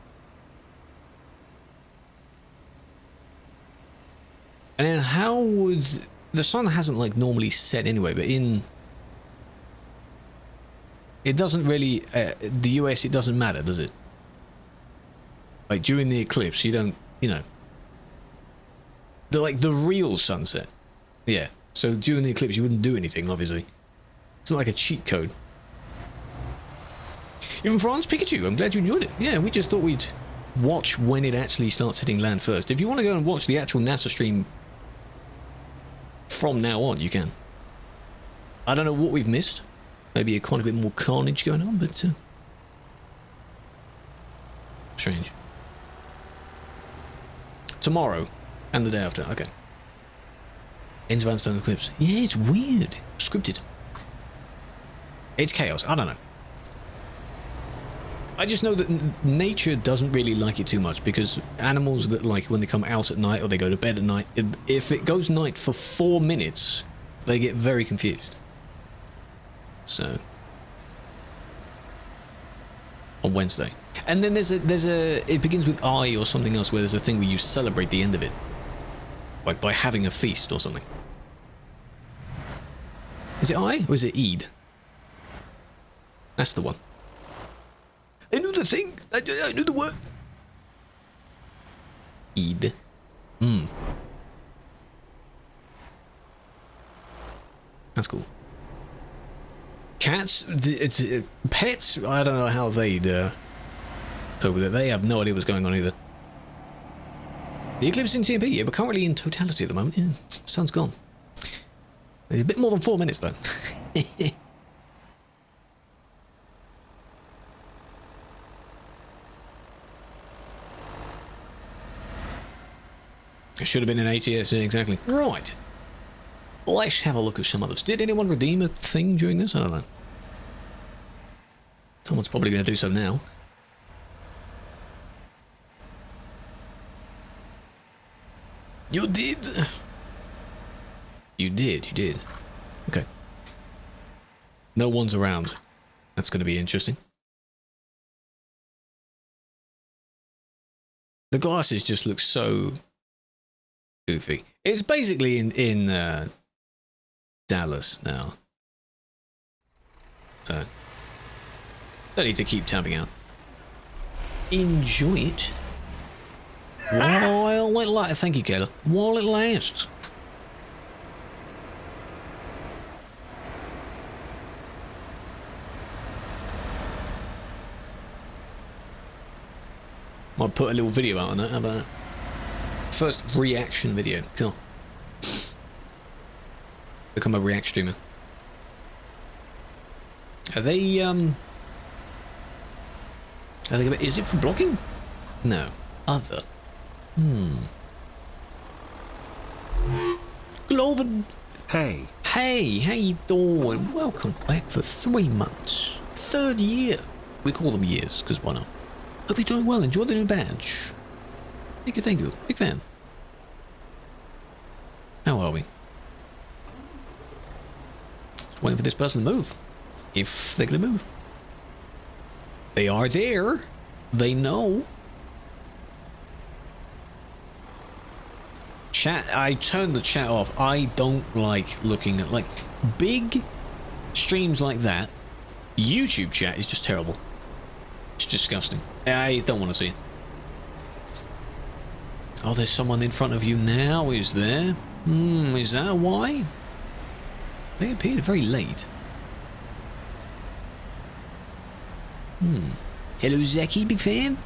And then how would... The sun hasn't like normally set anyway, but in... It doesn't really... the US, it doesn't matter, does it? Like during the eclipse, you don't, you know, the real sunset. Yeah. So during the eclipse, you wouldn't do anything, obviously. It's not like a cheat code. You're from France, Pikachu. I'm glad you enjoyed it. Yeah, we just thought we'd watch when it actually starts hitting land first. If you want to go and watch the actual NASA stream from now on, you can. I don't know what we've missed. Maybe quite a bit more carnage going on, but strange. Tomorrow and the day after. Okay. Ends of Unstone Eclipse. Yeah, it's weird. Scripted. It's chaos. I don't know. I just know that nature doesn't really like it too much because animals that like when they come out at night or they go to bed at night, if it goes night for 4 minutes, they get very confused. So on Wednesday. And then there's a it begins with I or something else where there's a thing where you celebrate the end of it. Like by having a feast or something. Is it I or is it Eid? That's the one. I knew the thing. I knew the word. Eid. That's cool. Cats, pets, I don't know how they'd cope with it. They have no idea what's going on either. The eclipse in TMP, yeah, we're currently in totality at the moment. Yeah, sun's gone. A bit more than 4 minutes though. It should have been an ATS, yeah, exactly. Right. Let's have a look at some others. Did anyone redeem a thing during this? I don't know. Someone's probably going to do so now. You did. You did. Okay. No one's around. That's going to be interesting. The glasses just look so goofy. It's basically in Dallas now. So, don't need to keep tapping out. Enjoy it. While it lasts. Thank you, Kayla. While it lasts. I'll put a little video out on that. How about that? First reaction video. Cool. Become a react streamer. Are they is it for blocking? No. Other. Gloven. Hey. Hey, how you doing? Welcome back for 3 months. 3rd year. We call them years, because why not? Hope you're doing well. Enjoy the new badge. Thank you. Big fan. How are we? Waiting for this person to move. If they're gonna move. They are there. They know. Chat, I turned the chat off. I don't like looking at, like, big streams like that. YouTube chat is just terrible. It's disgusting. I don't want to see it. Oh, there's someone in front of you now, is there? Is that why? They appeared very late. Hello, Zeki, big fan?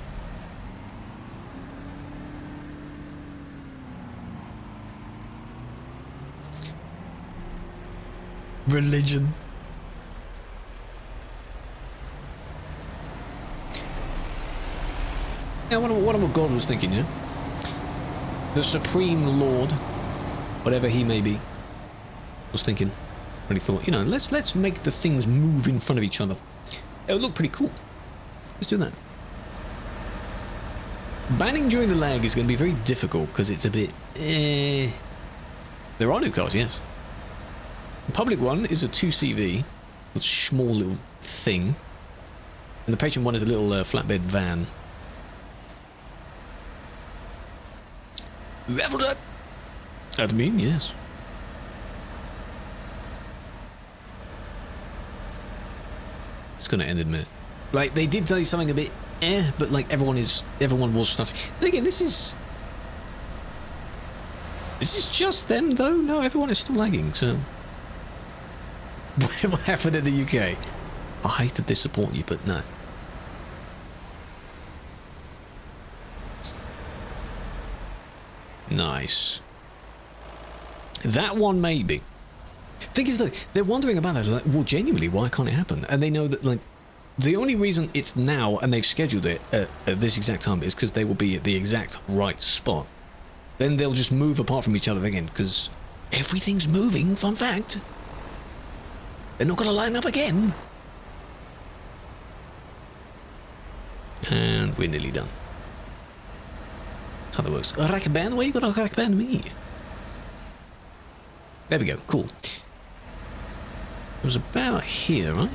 Religion. Yeah, what God was thinking, you know? The Supreme Lord, whatever he may be, was thinking when he thought, you know, let's make the things move in front of each other. It would look pretty cool. Let's do that. Banning during the lag is going to be very difficult because it's a bit... There are new cars, yes. The public one is a 2CV, a small little thing. And the patron one is a little flatbed van. Leveled up! Admin, yes. It's going to end in a minute. Like, they did tell you something a bit but like everyone was stuttering. And again, this is just them though. No, everyone is still lagging, so what happened in the UK? I hate to disappoint you, but no. Nice. That one maybe. Thing is, look, they're wondering about it. Like, well, genuinely, why can't it happen? And they know that, like, the only reason it's now and they've scheduled it at this exact time is because they will be at the exact right spot. Then they'll just move apart from each other again because everything's moving. Fun fact. They're not going to line up again. And we're nearly done. That's how that works. Rakban? Where you got to Rakban me? There we go. Cool. It was about here, right?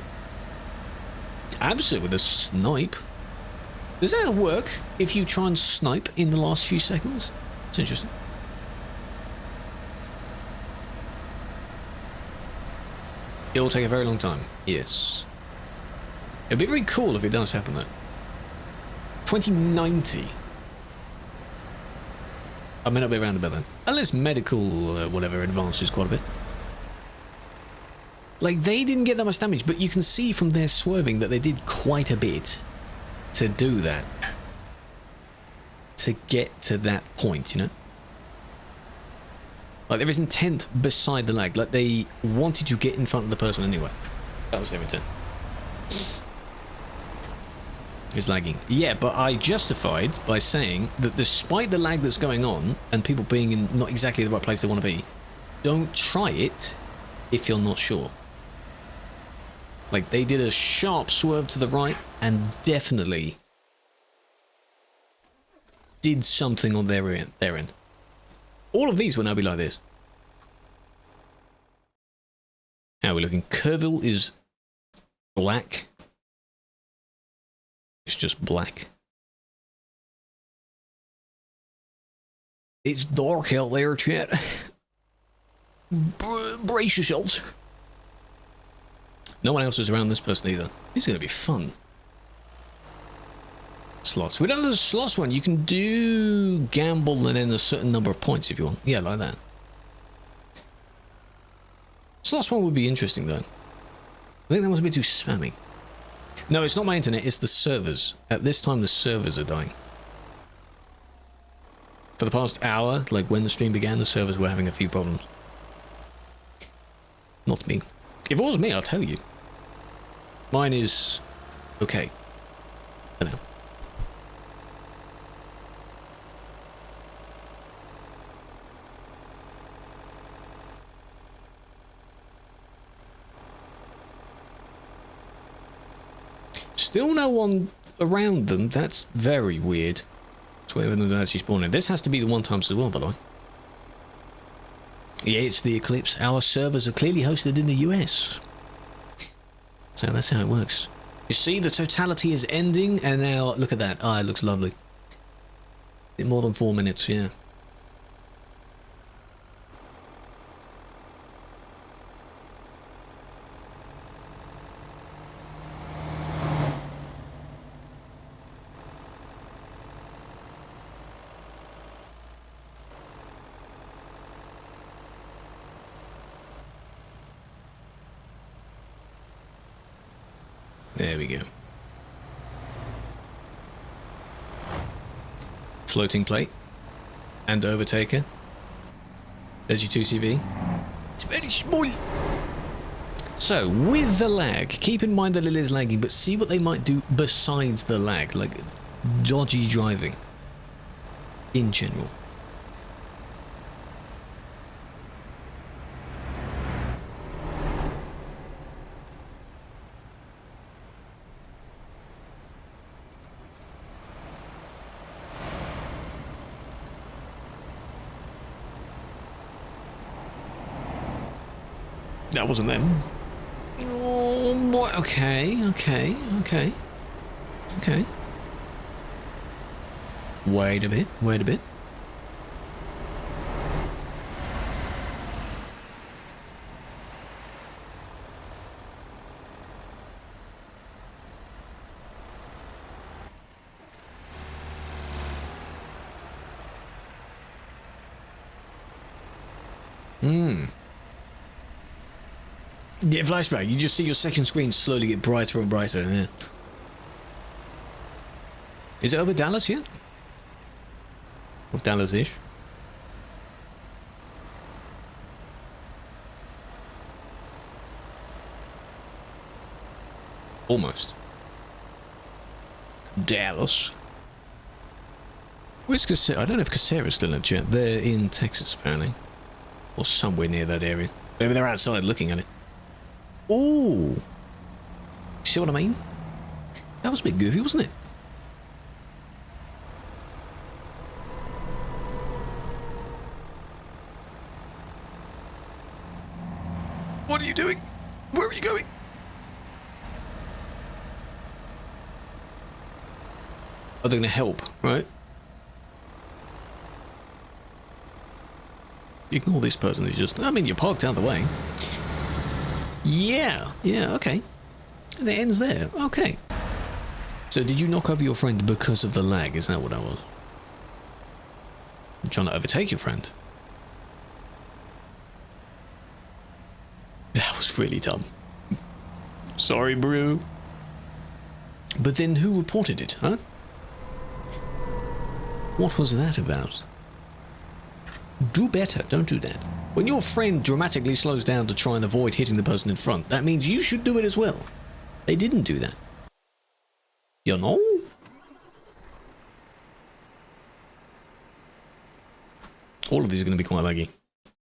Absolutely, with a snipe. Does that work if you try and snipe in the last few seconds? It's interesting. It'll take a very long time. Yes. It'd be very cool if it does happen though. 2090. I may not be around about then. Unless medical whatever advances quite a bit. Like, they didn't get that much damage, but you can see from their swerving that they did quite a bit to do that. To get to that point, you know? Like, there is intent beside the lag. Like, they wanted to get in front of the person anyway. That was their intent. It's lagging. Yeah, but I justified by saying that despite the lag that's going on, and people being in not exactly the right place they want to be, don't try it if you're not sure. Like, they did a sharp swerve to the right and definitely did something on their end. All of these will now be like this. How are we looking? Krewlex is black. It's just black. It's dark out there, chat. Brace yourselves. No one else is around this person either. This is going to be fun. Slots. We don't know the slots one. You can do gamble and then a certain number of points if you want. Yeah, like that. Slots one would be interesting though. I think that was a bit too spammy. No, it's not my internet, it's the servers. At this time, the servers are dying. For the past hour, like when the stream began, the servers were having a few problems. Not me. If it was me, I'll tell you. Mine is okay. For now. Still no one around them. That's very weird. That's where they're actually spawning. This has to be the one times as well, by the way. Yeah, it's the Eclipse. Our servers are clearly hosted in the US. So that's how it works. You see, the totality is ending, and now look at that. Ah, it looks lovely. Bit more than 4 minutes, yeah. There we go. Floating plate. And overtaker. There's your 2CV. It's very small. So, with the lag, keep in mind that it is lagging, but see what they might do besides the lag, like dodgy driving. In general. That wasn't them. Oh, boy. Okay. Wait a bit. Yeah, flashback. You just see your second screen slowly get brighter and brighter. Yeah. Is it over Dallas yet? Or Dallas-ish? Almost. Dallas. Where's Casera? I don't know if Casera's still in chat. They're in Texas, apparently. Or somewhere near that area. Maybe they're outside looking at it. Ooh. See what I mean? That was a bit goofy, wasn't it? What are you doing? Where are you going? Are they going to help, right? Ignore this person who's just... I mean, you're parked out of the way. Yeah, okay. And it ends there. Okay. So did you knock over your friend because of the lag? Is that what I was? I'm trying to overtake your friend. That was really dumb. Sorry, bro. But then who reported it, huh? What was that about? Do better, don't do that. When your friend dramatically slows down to try and avoid hitting the person in front, that means you should do it as well. They didn't do that. You know? All of these are going to be quite laggy.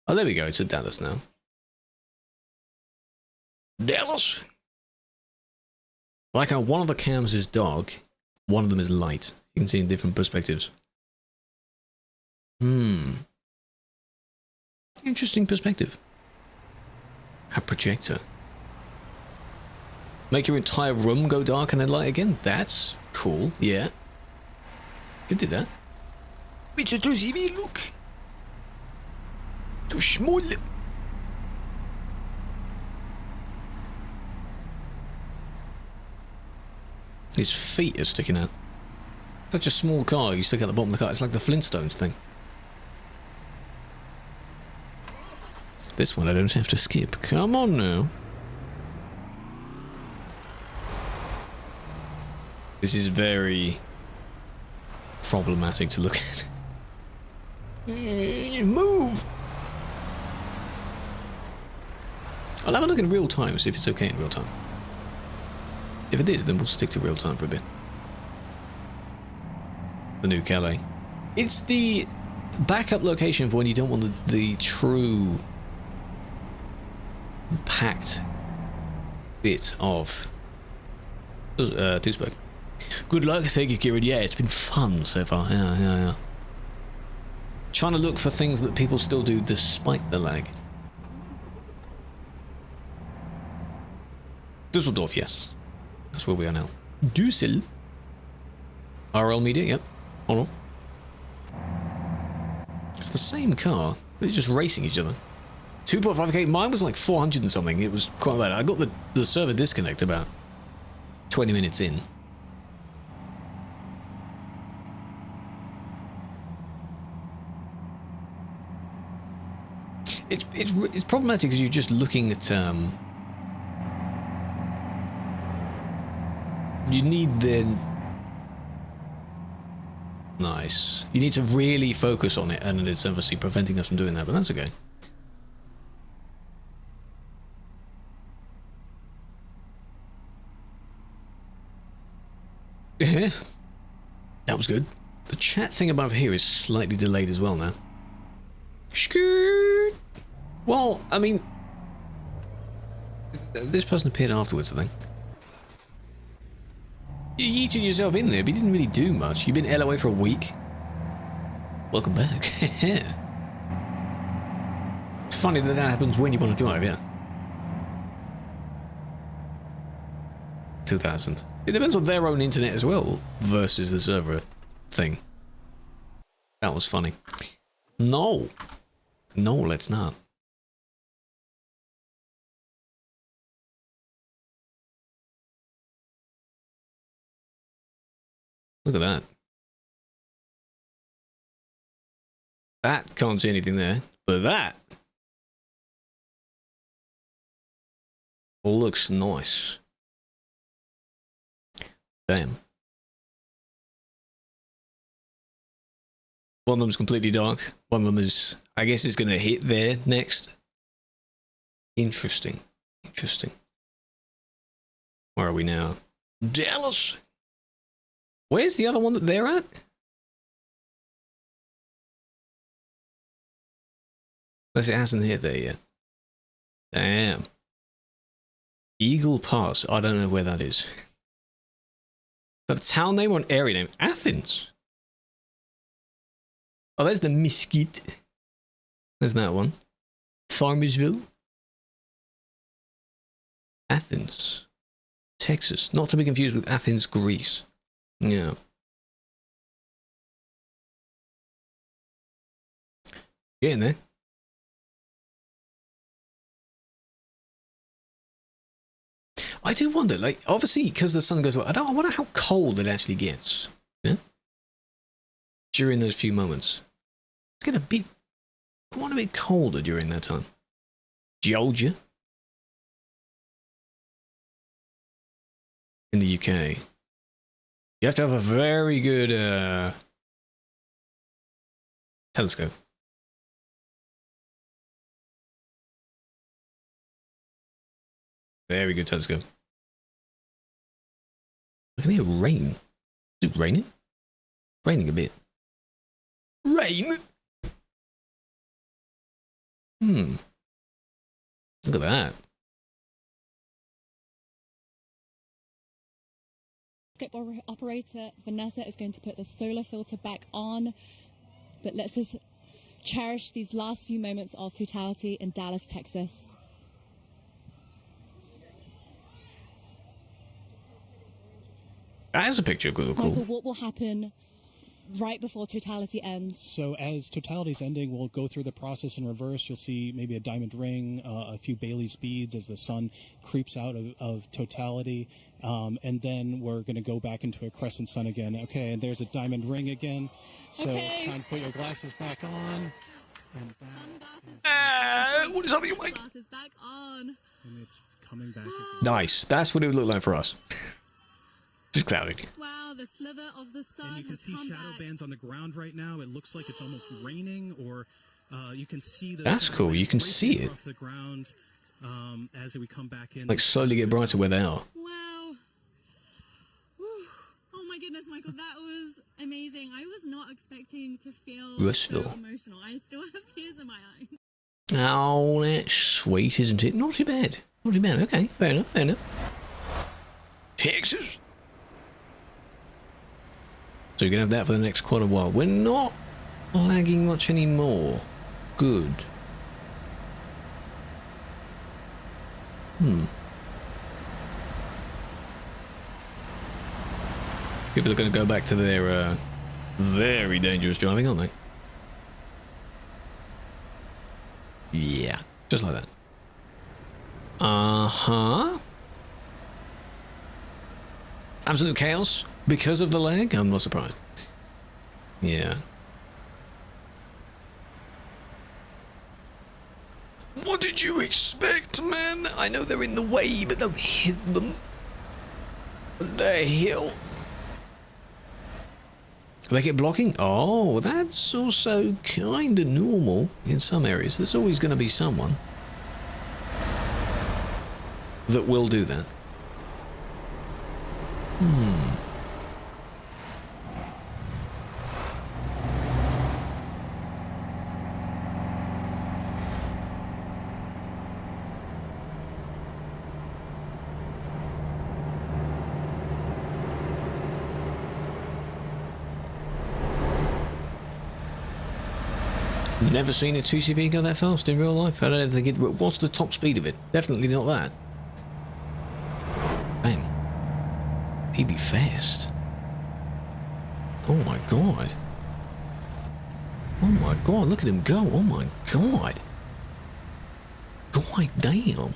Oh, there we go. It's at Dallas now. Dallas? Like how one of the cams is dark, one of them is light. You can see in different perspectives. Interesting perspective. A projector. Make your entire room go dark and then light again? That's cool, yeah. You can do that. It's a 2CV, look. Too small. His feet are sticking out. Such a small car, you stick out the bottom of the car. It's like the Flintstones thing. This one I don't have to skip. Come on now. This is very problematic to look at. Move! I'll have a look in real time, see if it's okay in real time. If it is, then we'll stick to real time for a bit. The new Calais. It's the backup location for when you don't want the true packed bit of Duisburg. Good luck, thank you, Kieran. Yeah, it's been fun so far. Yeah. Trying to look for things that people still do despite the lag. Dusseldorf, yes. That's where we are now. Dussel. RL Media, yep. Hold on. It's the same car. They're just racing each other. 2.5k. Mine was like 400 and something. It was quite bad. I got the server disconnect about 20 minutes in. It's problematic because you're just looking at you need the nice. You need to really focus on it, and it's obviously preventing us from doing that, but that's okay. Yeah, that was good. The chat thing above here is slightly delayed as well now. Skirt. Well, I mean, this person appeared afterwards, I think. You yeeted yourself in there, but you didn't really do much. You've been LOA for a week. Welcome back. It's funny that that happens when you want to drive, yeah. 2000. It depends on their own internet as well versus the server thing. That was funny. No. No, let's not. Look at that. That can't see anything there, but that looks nice. Damn. One of them's completely dark. One of them is, I guess it's going to hit there next. Interesting. Interesting. Where are we now? Dallas. Where's the other one that they're at? Unless it hasn't hit there yet. Damn. Eagle Pass. I don't know where that is. Is that a town name or an area name? Athens. Oh, there's the Mesquite. There's that one. Farmersville. Athens. Texas. Not to be confused with Athens, Greece. Yeah. Getting there. I do wonder, like, obviously, because the sun goes away, I wonder how cold it actually gets. Yeah? During those few moments. It's going to be quite a bit colder during that time. Georgia. In the UK. You have to have a very good telescope. Very good telescope. I can hear rain. Is it raining? Raining a bit. Rain? Look at that. Operator Vanessa is going to put the solar filter back on, but let's just cherish these last few moments of totality in Dallas, Texas. That is a picture. Cool. Michael, what will happen right before totality ends? So as totality's ending, we'll go through the process in reverse. You'll see maybe a diamond ring, a few Bailey speeds as the sun creeps out of totality. And then we're going to go back into a crescent sun again. Okay, and there's a diamond ring again. So time to put your glasses back on. And what is up with you, Mike? Glasses back on. And it's coming back. Nice. That's what it would look like for us. Just cloudy. Wow, the slither of the sun. And you can see shadow bands on the ground right now. It looks like it's almost raining, or you can see the. That's cool. You can see it. Across the ground, as we come back in. Like slowly get brighter where they are. Wow. Whew. Oh my goodness, Michael, that was amazing. I was not expecting to feel Rushville. so emotional. I still have tears in my eyes. Oh, that's sweet, isn't it? Not too bad. Not too bad. Okay, fair enough. Fair enough. Texas. So you're going to have that for the next quite a while. We're not lagging much anymore. Good. People are going to go back to their very dangerous driving, aren't they? Yeah, just like that. Uh-huh. Absolute chaos because of the lag? I'm not surprised. Yeah. What did you expect, man? I know they're in the way, but don't hit them. What the hell? They get blocking? Oh, that's also kind of normal in some areas. There's always going to be someone that will do that. Never seen a 2CV go that fast in real life. I don't think it. What's the top speed of it? Definitely not that. Bam. He'd be fast. Oh my god. Oh my god, look at him go. Oh my god. God damn.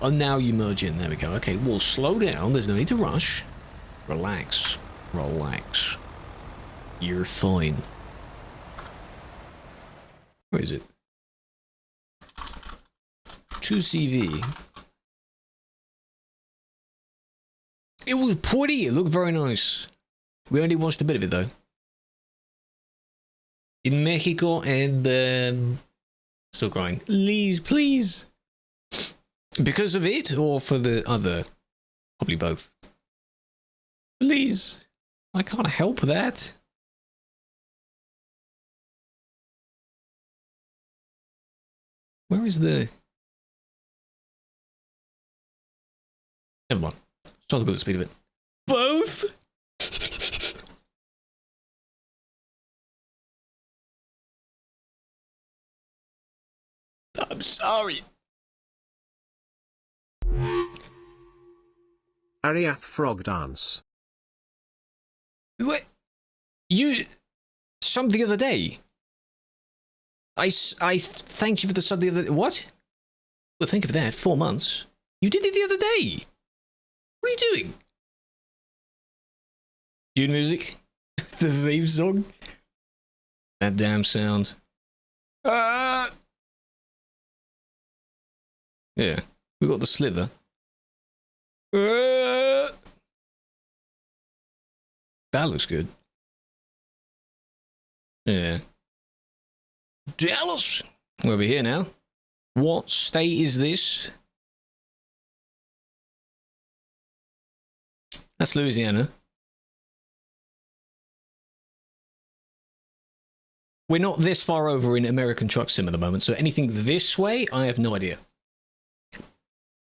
Oh, now you merge in. There we go. Okay, well, slow down. There's no need to rush. Relax. Relax. You're fine. Where is it? 2CV. It was pretty. It looked very nice. We only watched a bit of it though. In Mexico and still crying. Please. Because of it or for the other? Probably both. Please. I can't help that. Where is the... Never mind. It's not the good speed of it. Both? I'm sorry. Ariath frog dance. What? You... Some the other day? I thanked you for the sub the other day. What? Well, think of that. 4 months. You did it the other day. What are you doing? Tune music? The theme song? That damn sound. Yeah. We got the slither. That looks good. Yeah. Dallas! We're over here now. What state is this? That's Louisiana. We're not this far over in American Truck Sim at the moment, so anything this way, I have no idea.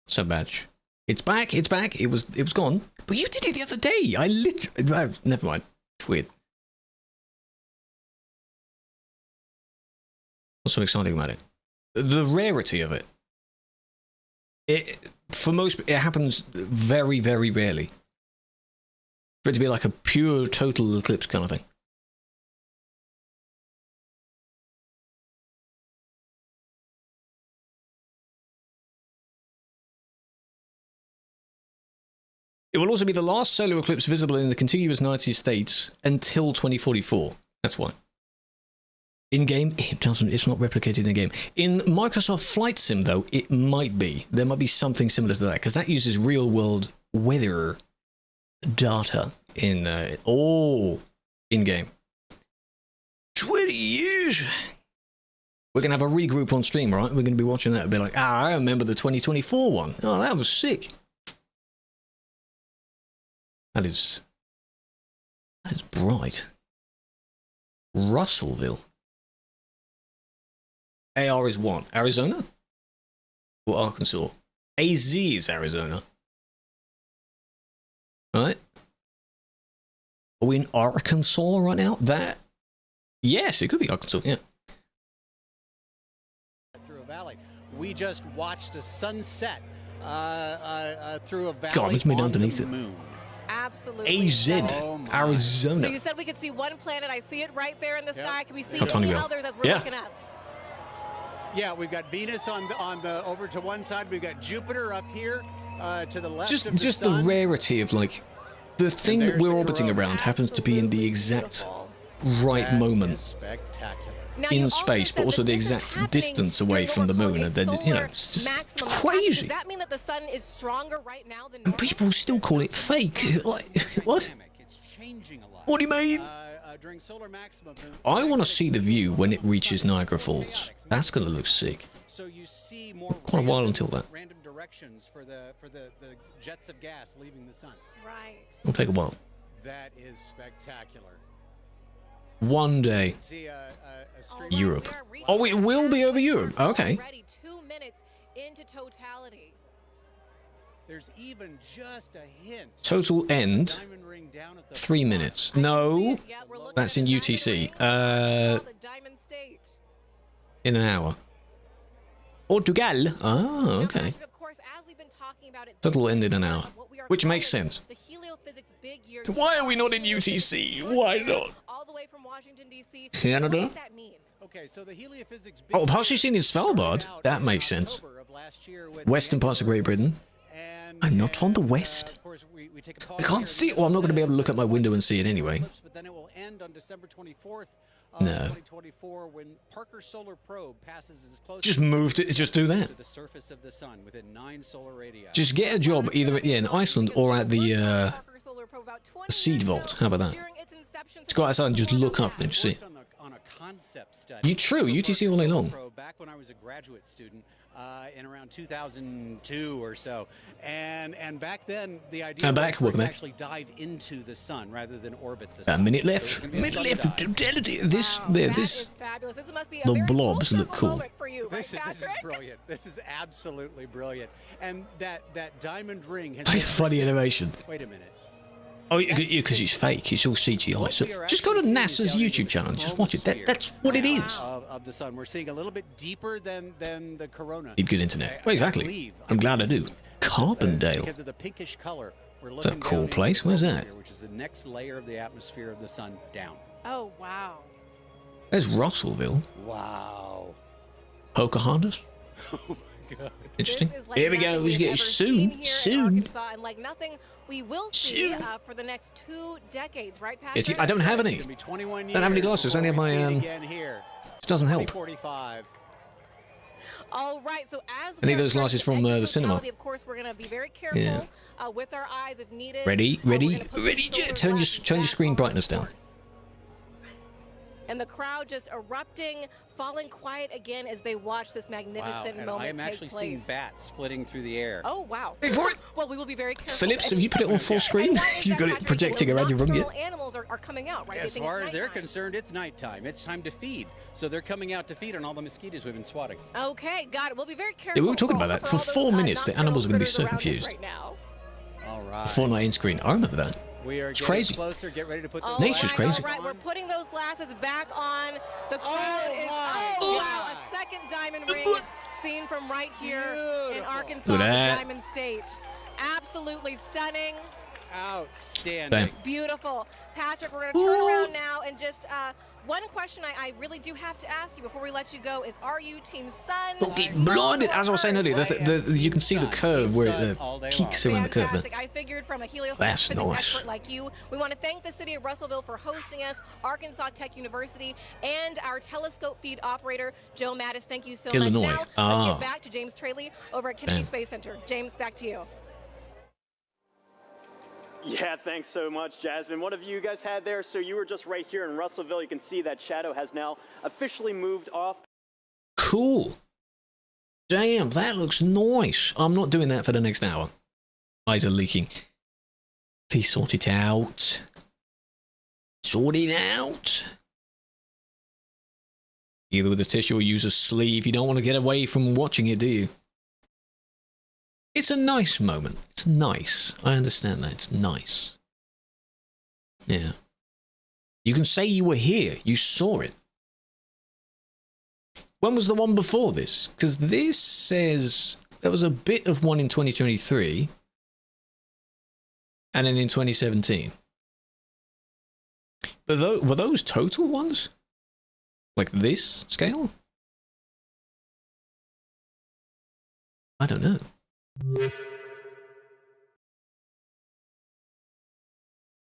So badge. It's back, it's back. It was gone. But you did it the other day. I literally... Never mind. It's weird. What's so exciting about it? The rarity of it. For most, it happens very, very rarely. For it to be like a pure total eclipse kind of thing. It will also be the last solar eclipse visible in the contiguous United States until 2044. That's why. In-game, it's not replicated in-game. In Microsoft Flight Sim, though, it might be. There might be something similar to that, because that uses real-world weather data in, in-game. 20 years! We're going to have a regroup on stream, right? We're going to be watching that and be like, I remember the 2024 one. Oh, that was sick. That is bright. Russellville. AR is what? Arizona? Or Arkansas? AZ is Arizona. Right? Are we in Arkansas right now? That... Yes, it could be Arkansas, yeah. Through a valley. We just watched a sunset through a valley God, it's made on underneath the it. moon. Absolutely. AZ, Arizona. So you said we could see one planet. I see it right there in the sky. Can we see How any others as we're looking up? Yeah, we've got Venus on the over to one side. We've got Jupiter up here to the left. Just the rarity of like the thing that we're orbiting around happens to be in the exact right moment in space, but also the exact distance away from the moon, and then it's just crazy. Does that mean that the sun is stronger right now than And people still call it fake. Like what? What do you mean? I want to see the view when it reaches Niagara Falls. That's going to look sick. So you see more quite a while until that. Random directions for the jets of gas leaving the sun. Right. It'll take a while. That is spectacular. One day. Europe. Oh, it will be over Europe. Okay. Already 2 minutes into totality. There's even just a hint. Total end. 3 minutes. No, that's in UTC. In an hour. Portugal. Oh, okay. Total end in an hour, which makes sense. Why are we not in UTC? Why not? Canada. Okay, so the heliophysics. Oh, partially seen in Svalbard. That makes sense. Western parts of Great Britain. I'm not on the west. I can't see it. Well, I'm not going to be able to look at my window and see it anyway. But then it will end on December 24th. No. 2024, when Parker Solar Probe passes as close. Just move to just do that. To the surface of the sun within 9 solar radii. Just get a job either in Iceland or at the seed vault. How about that? Just go outside and just look up and just see it. You true, UTC all day long. Back when I was a graduate student in around 2002 or so, and back then the idea was to actually dive into the sun rather than orbit the sun. A minute left. Minute left. The blobs look cool. This is brilliant. This is absolutely brilliant. And that diamond ring has. That's funny animation. Wait a minute. Oh, because it's fake. It's all CGI. So just go to NASA's YouTube channel and just watch it. That's what it is. Of the sun, we're seeing a little bit deeper than the corona. Need good internet. Well, exactly. I'm glad I do. Carbondale. Because of the pinkish color, we're It's a cool place. Where's that? Which is the next layer of the atmosphere of the sun down. Oh wow. There's Russellville. Wow. Pocahontas. Oh my God. Interesting. Like Here we go. We get soon. Soon. And like nothing we will see for the next 2 decades, right, Patrick? I don't have any. I don't have any glasses. I only have my. This doesn't help. All right. So as I need those glasses from the cinema. Of course, we're going to be very careful with our eyes if needed. Ready. Turn your screen brightness down. And the crowd just erupting, falling quiet again as they watch this magnificent moment take place. I am actually seeing bats flitting through the air. Oh, wow. Wait for it. Well, we will be very careful. Phillips, have you put it on full screen? You've got it projecting around your room yet? Animals are coming out, right? As far as they're concerned, it's nighttime. It's time to feed. So they're coming out to feed on all the mosquitoes we've been swatting. Okay, got it. We'll be very careful. Yeah, we were talking about that. For 4 minutes, the animals are going to be so confused. Right now. All right. The Fortnite in screen. I remember that. It's crazy. Closer. Get ready to put Nature's crazy. All right, we're putting those glasses back on. The crowd is. Oh, wow. A second diamond ring seen from right here in Arkansas, the Diamond State. Absolutely stunning. Outstanding. Beautiful. Patrick, we're going to turn around now and just. One question I really do have to ask you before we let you go is, are you Team Sun? Don't get blinded. As I was saying earlier, you can see the curve where it peaks around the curve. I figured from a heliophysics expert like you, we want to thank the city of Russellville for hosting us, Arkansas Tech University, and our telescope feed operator, Joe Mattis. Thank you so much. Now, let's get back to James Traley over at Kennedy Space Center. James, back to you. Yeah, thanks so much, Jasmine. What have you guys had there? So you were just right here in Russellville. You can see that shadow has now officially moved off. Cool. Damn, that looks nice. I'm not doing that for the next hour. Eyes are leaking. Please sort it out. Sort it out. Either with a tissue or use a sleeve. You don't want to get away from watching it, do you? It's a nice moment. It's nice. I understand that. It's nice. Yeah. You can say you were here. You saw it. When was the one before this? Because this says there was a bit of one in 2023. And then in 2017. But were those total ones? Like this scale? I don't know.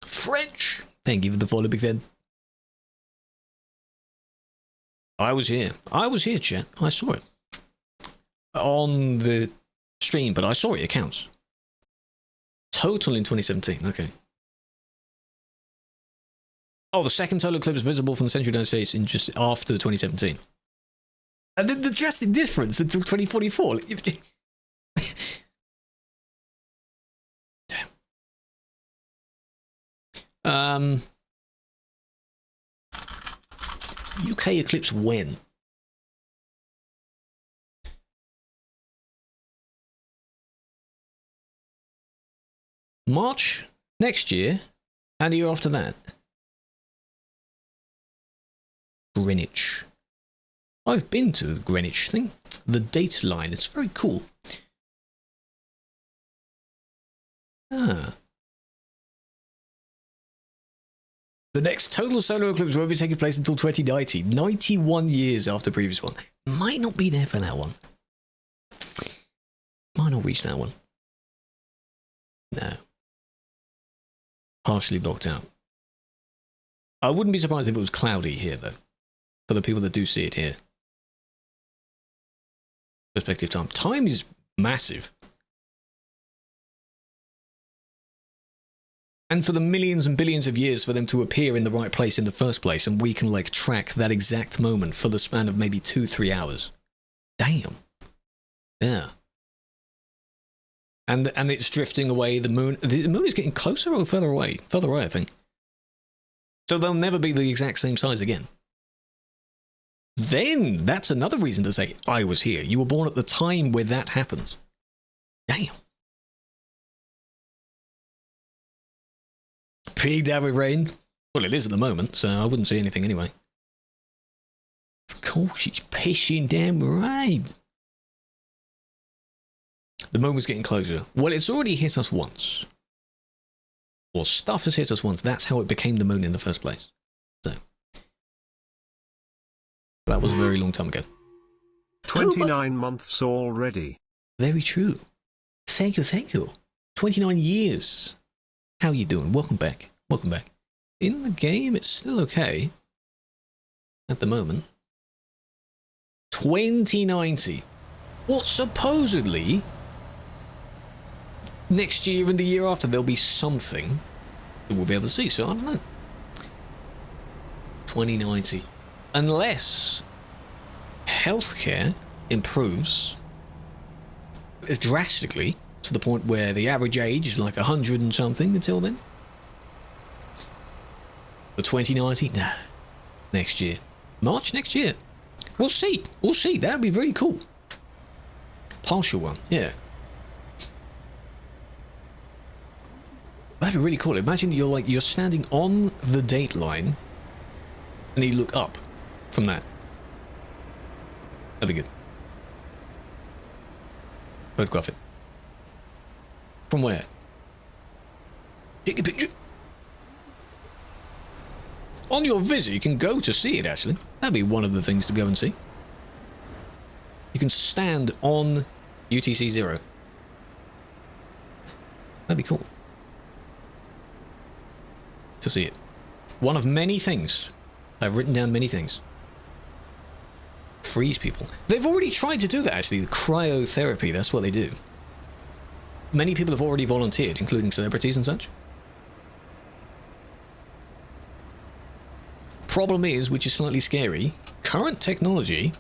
French! Thank you for the follow, Big Fed. I was here. I was here, chat. I saw it. On the stream, but I saw it. It counts. Total in 2017. Okay. Oh, the second solar eclipse visible from the central United States in just after 2017. And then the drastic difference until 2044. Damn. UK eclipse when? March next year and the year after that. Greenwich. I've been to the Greenwich thing. The date line, it's very cool. Ah. The next total solar eclipse won't be taking place until 2090, 91 years after the previous one. Might not be there for that one. Might not reach that one. No. Partially blocked out. I wouldn't be surprised if it was cloudy here, though. For the people that do see it here. Perspective time. Time is massive. And for the millions and billions of years for them to appear in the right place in the first place, and we can, like, track that exact moment for the span of maybe 2-3 hours. Damn. Yeah. And it's drifting away. The moon is getting closer or further away? Further away, I think. So they'll never be the exact same size again. Then that's another reason to say, I was here. You were born at the time where that happens. Damn. Big down with rain. Well, it is at the moment, so I wouldn't see anything anyway. Of course, it's pissing down with rain. The moment's getting closer. Well, it's already hit us once. Or stuff has hit us once. That's how it became the moon in the first place. So. That was a very long time ago. 29 months already. Very true. Thank you, thank you. 29 years. How you doing? Welcome back. Welcome back. In the game, it's still okay. At the moment. 2090. What supposedly... next year and the year after, there'll be something that we'll be able to see. So, I don't know. 2090. Unless healthcare improves drastically to the point where the average age is like 100 and something until then. The 2090? Nah. Next year. March next year. We'll see. We'll see. That'd be very cool. Partial one. Yeah. That'd be really cool. Imagine you're standing on the date line and you look up from that. That'd be good. Photograph it. From where? Take a picture. On your visit, you can go to see it, actually. That'd be one of the things to go and see. You can stand on UTC 0. That'd be cool. To see it. One of many things. I've written down many things. Freeze people. They've already tried to do that, actually. The cryotherapy, that's what they do. Many people have already volunteered, including celebrities and such. Problem is, which is slightly scary, current technology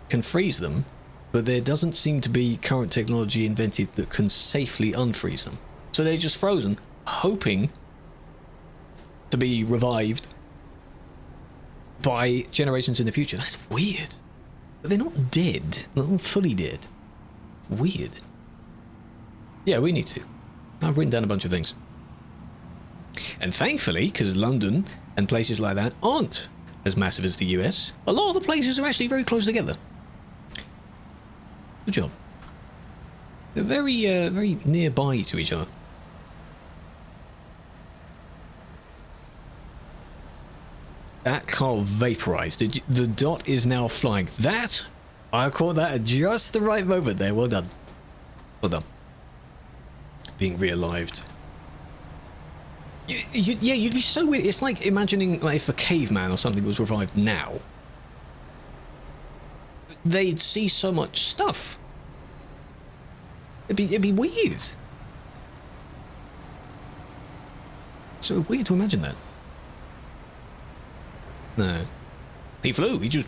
can freeze them, but there doesn't seem to be current technology invented that can safely unfreeze them. So they're just frozen, hoping to be revived by generations in the future. That's weird. But they're not dead. They're not fully dead. Weird. Yeah, we need to. I've written down a bunch of things. And thankfully, because London and places like that aren't as massive as the US, a lot of the places are actually very close together. Good job. They're very nearby to each other. That car vaporized. The dot is now flying. That, I caught that at just the right moment there. Well done. Well done. Being realived. Yeah, you'd be so weird. It's like imagining like if a caveman or something was revived now. They'd see so much stuff. It'd be weird. So weird to imagine that. No. He flew. He just...